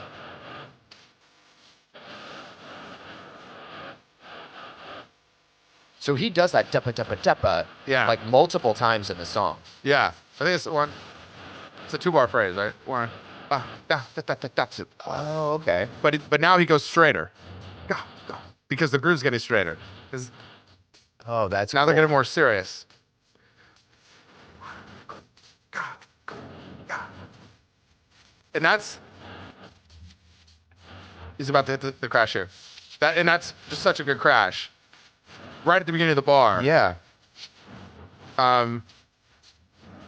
So he does that tepa like multiple times in the song. Yeah. I think it's a 2-bar phrase, right? One. That's it. Oh, okay. But now he goes straighter. Go. Because the groove's getting straighter. Oh, that's now cool. They're getting more serious. And he's about to hit the crash here. That's just such a good crash. Right at the beginning of the bar. Yeah.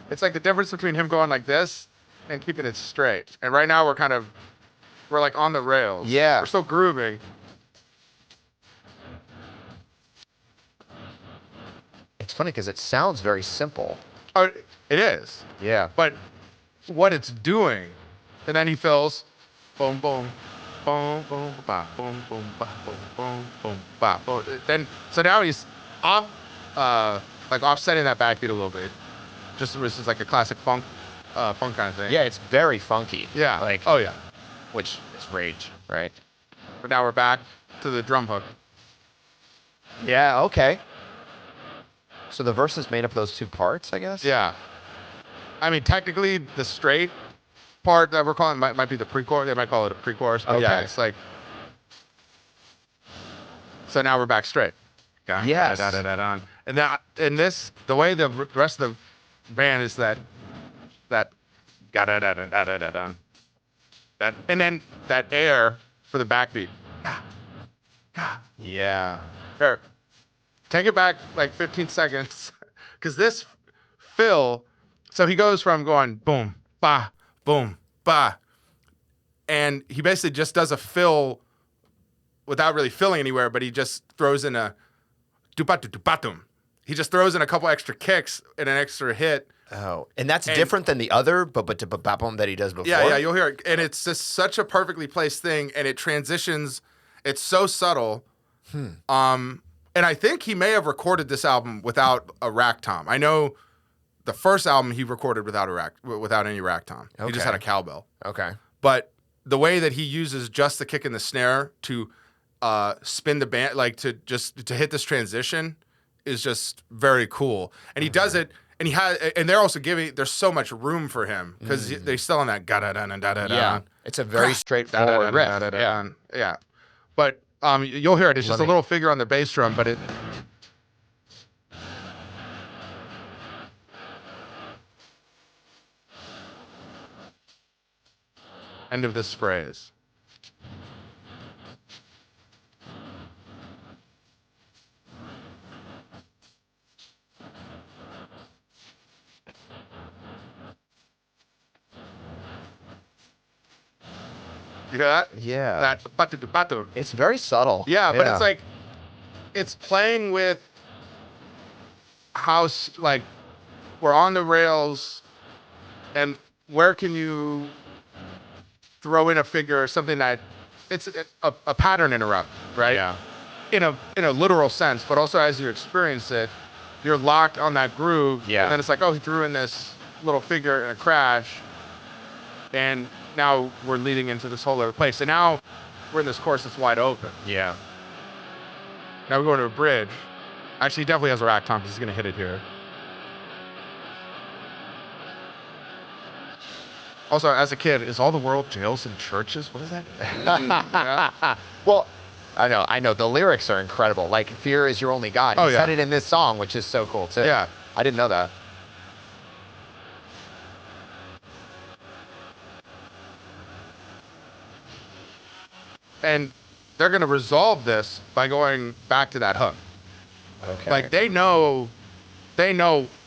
It's like the difference between him going like this and keeping it straight. And right now we're like on the rails. Yeah. We're still grooving. It's funny because it sounds very simple. Oh, it is. Yeah. But what it's doing, and then he fills, boom, boom, boom, boom, ba, boom, boom, ba, boom, boom, boom, ba, boom. Then so now he's off, like offsetting that backbeat a little bit. Just this is like a classic funk kind of thing. Yeah, it's very funky. Yeah. Like which is Rage, right? But now we're back to the drum hook. Yeah. Okay. So the verse is made up of those two parts, I guess. Yeah. I mean, technically, the straight part that we're calling might be the pre-chorus. They might call it a pre-chorus. But yeah, it's like. So now we're back straight. Yes. And this, the way the rest of the band is that, and then that air for the backbeat. Yeah. Here, take it back like 15 seconds. Because this fill, so he goes from going boom, ba, boom, ba. And he basically just does a fill without really filling anywhere, but he just throws in a dupatum. He just throws in a couple extra kicks and an extra hit. Oh, and that's different than the other but that he does before? Yeah, you'll hear it. And it's just such a perfectly placed thing, and it transitions. It's so subtle. And I think he may have recorded this album without a rack tom. I know the first album he recorded without any rack tom. Okay. He just had a cowbell. Okay. But the way that he uses just the kick and the snare to spin the band, like to hit this transition, is just very cool. And he does it, and they're also there's so much room for him because they're still on that da-da-da-da-da-da. Yeah, it's a very straightforward riff. Yeah. But you'll hear it. It's just a little figure on the bass drum, but it. End of this phrase. You hear that? Yeah. That batu. It's very subtle. Yeah, but it's like it's playing with how like we're on the rails, and where can you throw in a figure or something that it's a pattern interrupt, right? Yeah. In a literal sense, but also as you experience it, you're locked on that groove. Yeah. And then it's like, oh, he threw in this little figure in a crash, and now we're leading into this whole other place. And now we're in this course that's wide open. Yeah. Now we're going to a bridge. Actually, he definitely has a rack tom because he's going to hit it here. Also, as a kid, is all the world jails and churches? What is that? Yeah. Well, I know. The lyrics are incredible. Like, fear is your only God. He said it in this song, which is so cool, too. Yeah. I didn't know that. And they're going to resolve this by going back to that hook. Okay. Like, they know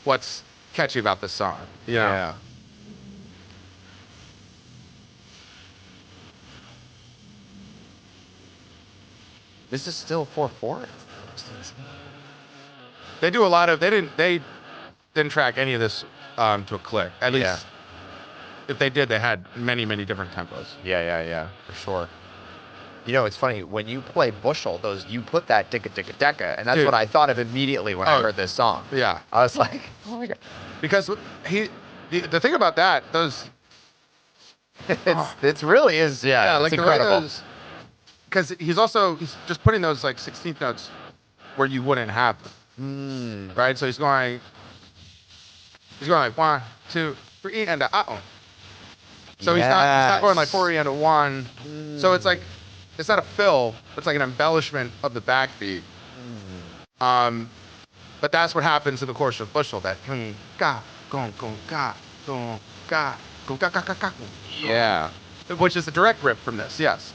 what's catchy about this song. Yeah. This is still 4/4. They do a lot of. They didn't track any of this to a click. At least, if they did, they had many different tempos. Yeah, for sure. You know, it's funny when you play Bushel. You put that dicka dicka decka, and that's what I thought of immediately when I heard this song. Yeah, I was like, oh my god, because the thing about that, it really is. Yeah, like it's incredible. Because he's just putting those like 16th notes where you wouldn't have them. Right? So he's going like 1, 2, 3, and a So he's not going like 4 and a 1. So it's like it's not a fill, it's like an embellishment of the backbeat. But that's what happens in the course of Bushel. That ga gong gong ga gong ga gong ga ga ga ga. Yeah, which is a direct rip from this. Yes.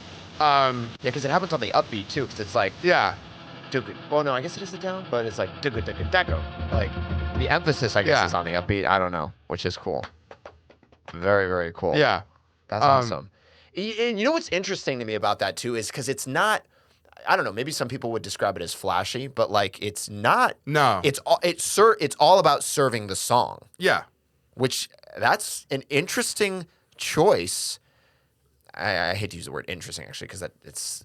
Because it happens on the upbeat too. Because it's like well, no, I guess it is a down, but it's like like the emphasis, I guess, is on the upbeat. I don't know, which is cool. Very, very cool. Yeah, that's awesome. And you know what's interesting to me about that too is because it's not. I don't know. Maybe some people would describe it as flashy, but like it's not. No. It's all about serving the song. Yeah. Which that's an interesting choice. I hate to use the word interesting actually because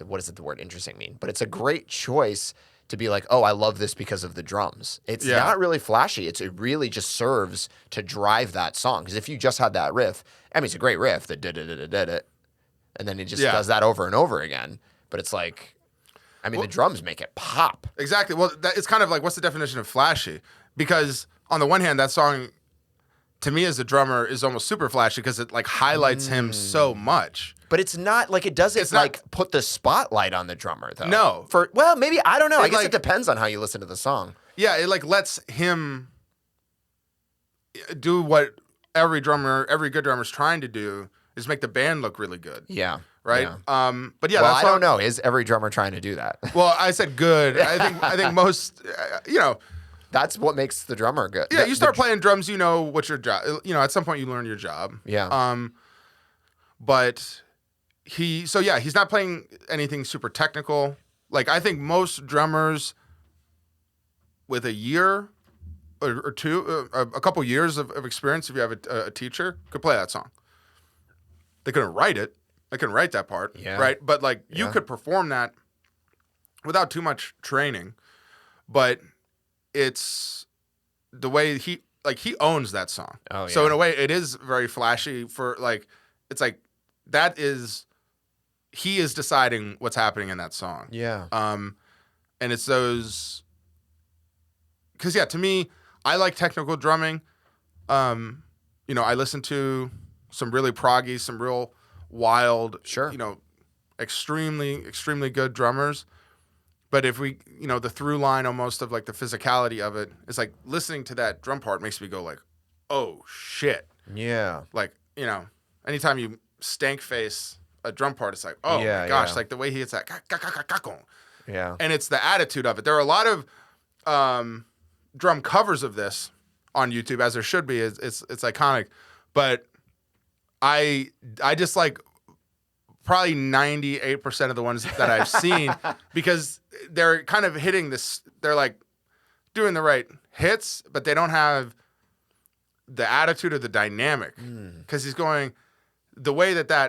what does the word interesting mean? But it's a great choice to be like, oh, I love this because of the drums. It's not really flashy. It really just serves to drive that song. Because if you just had that riff, I mean, it's a great riff, and then it just does that over and over again. But it's like, I mean, the drums make it pop. Exactly. Well, it's kind of like, what's the definition of flashy? Because on the one hand, that song, to me as a drummer, is almost super flashy because it like highlights him so much. But it's not like it doesn't put the spotlight on the drummer though. No. Maybe I don't know. I guess it depends on how you listen to the song. Yeah, it like lets him do what every good drummer's trying to do, is make the band look really good. Yeah. right? Yeah. But yeah, well, I don't know. Is every drummer trying to do that? Well, I said good. I think most, that's what makes the drummer good. Yeah, you start playing drums, you know what your job. At some point you learn your job. Yeah. But he's not playing anything super technical. Like I think most drummers with a year or two, a couple years of experience, if you have a teacher, could play that song. They couldn't write it. They couldn't write that part, right? But like you could perform that without too much training. But it's the way he owns that song. Oh, yeah. So in a way, it is very flashy for like, it's like he is deciding what's happening in that song. Yeah. And it's those, because to me, I like technical drumming. I listen to some really proggy, some real wild, extremely, extremely good drummers. But if we, the through line almost of like the physicality of it is like listening to that drum part makes me go like, oh shit. Yeah. Like, anytime you stank face a drum part, it's like, oh my gosh, like the way he hits that. Yeah. And it's the attitude of it. There are a lot of drum covers of this on YouTube, as there should be. It's iconic. But I just like probably 98% of the ones that I've seen because they're kind of hitting this. They're like doing the right hits, but they don't have the attitude or the dynamic because he's going the way that the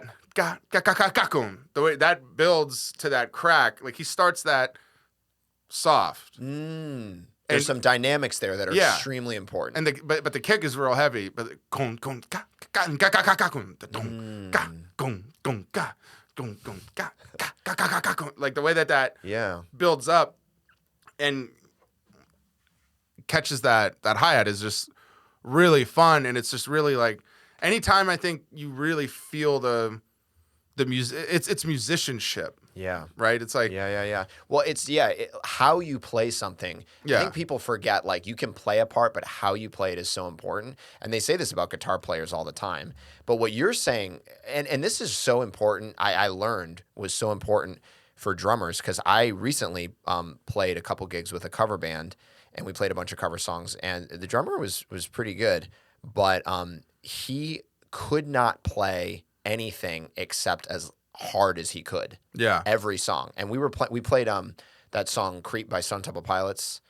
way that builds to that crack. Like he starts that soft. There's some dynamics there that are extremely important. And but the kick is real heavy. But like the way that builds up and catches that hi-hat is just really fun. And it's just really like anytime I think you really feel the music, it's musicianship. Yeah. Right? It's like... Yeah. Well, it's, how you play something. I think people forget, like, you can play a part, but how you play it is so important. And they say this about guitar players all the time. But what you're saying, and this is so important, I learned was so important for drummers, because I recently played a couple gigs with a cover band, and we played a bunch of cover songs, and the drummer was pretty good, but he could not play anything except as hard as he could. Yeah. Every song. And we played that song Creep by Stone Temple Pilots.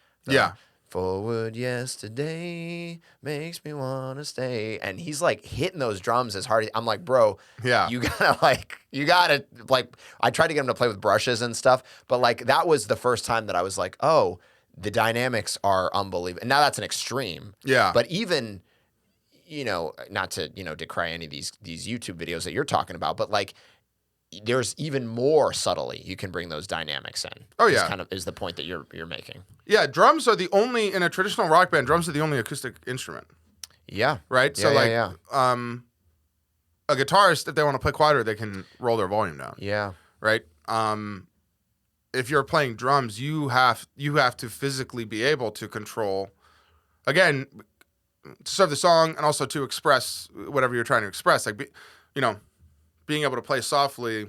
Forward yesterday makes me wanna stay. And he's like hitting those drums as hard as I'm like, bro, you gotta I tried to get him to play with brushes and stuff, but like that was the first time that I was like, oh, the dynamics are unbelievable. And now that's an extreme. Yeah. But even, not to, decry any of these YouTube videos that you're talking about, but like there's even more subtly you can bring those dynamics in. Oh yeah, kind of is the point that you're making. Yeah, drums are the only in a traditional rock band. Drums are the only acoustic instrument. Yeah. Right. So a guitarist, if they want to play quieter, they can roll their volume down. Yeah. Right. If you're playing drums, you have to physically be able to control, again, to serve the song and also to express whatever you're trying to express. Like, being able to play softly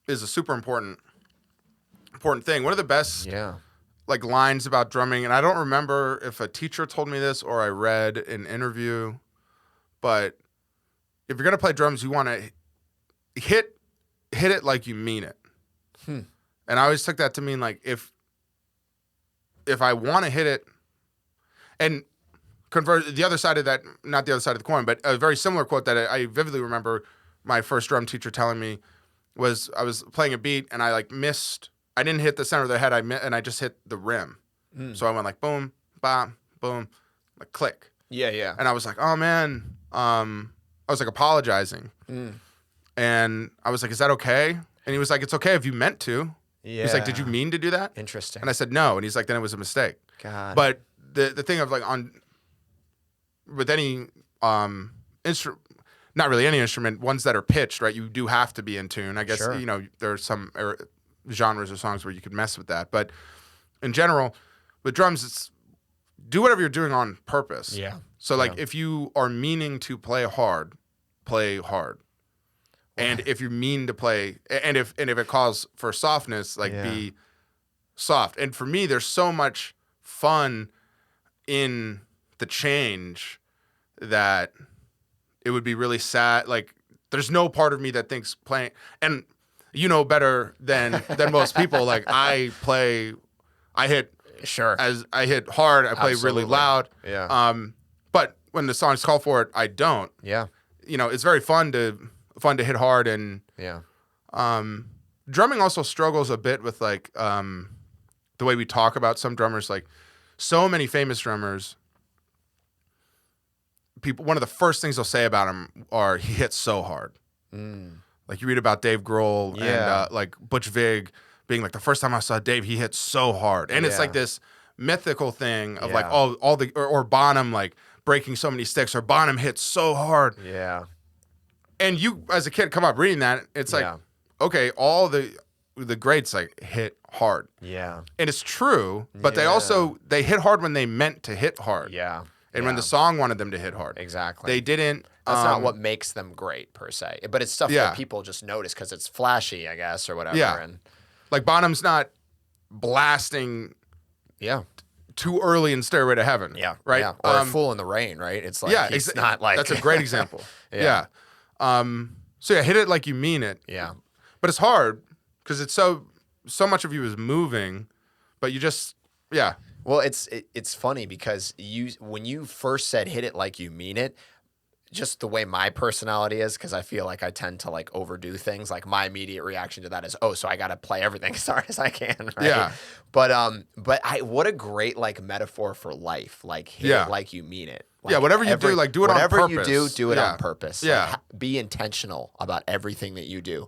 is a super important thing. One of the best like lines about drumming, and I don't remember if a teacher told me this or I read an interview, but if you're gonna play drums, you want to hit it like you mean it. And I always took that to mean like if I want to hit it, and convert the other side of that, not the other side of the coin, but a very similar quote that I vividly remember my first drum teacher telling me was I was playing a beat and I like missed. I didn't hit the center of the head. And I just hit the rim. So I went like boom, bam, boom, like click. Yeah. And I was like, oh man, I was like apologizing, and I was like, is that okay? And he was like, it's okay if you meant to. Yeah. He's like, did you mean to do that? Interesting. And I said no, and he's like, then it was a mistake. God. But the thing of like with any instrument. Not really any instrument, ones that are pitched, right? You do have to be in tune. I guess, there are some genres of songs where you could mess with that. But in general, with drums, it's do whatever you're doing on purpose. Yeah. So, like, if you are meaning to play hard, play hard. And if you mean to play, and if it calls for softness, like be soft. And for me, there's so much fun in the change that it would be really sad. Like there's no part of me that thinks playing, and you know better than most people. Like I hit hard. I play really loud. Yeah. But when the songs call for it, I don't. Yeah. You know, it's very fun to hit hard, and drumming also struggles a bit with like the way we talk about some drummers. Like so many famous drummers, people, one of the first things they'll say about him are he hits so hard. Like you read about Dave Grohl and like Butch Vig being like, the first time I saw Dave, he hit so hard, and it's like this mythical thing of like all the or Bonham like breaking so many sticks, or Bonham hits so hard. Yeah. And you, as a kid, come up reading that, it's like, okay, all the greats like hit hard. Yeah. And it's true, but they hit hard when they meant to hit hard. Yeah. And when the song wanted them to hit hard. Exactly. They didn't. That's not what makes them great per se, but it's stuff that people just notice because it's flashy, I guess, or whatever. Yeah. And like Bonham's not blasting. Too early in Stairway to Heaven. Yeah. Right. Yeah. Or Fool in the Rain. Right. It's like it's not like that's a great example. So hit it like you mean it. Yeah. But it's hard because it's so much of you is moving, but you just Well, it's funny because when you first said hit it like you mean it, just the way my personality is, because I feel like I tend to like overdo things. Like my immediate reaction to that is, oh, so I got to play everything as hard as I can, right? Yeah. But what a great like metaphor for life. Like hit it like you mean it. Like, whatever you do, like do it on purpose. Whatever you do it on purpose. Yeah. Like, be intentional about everything that you do.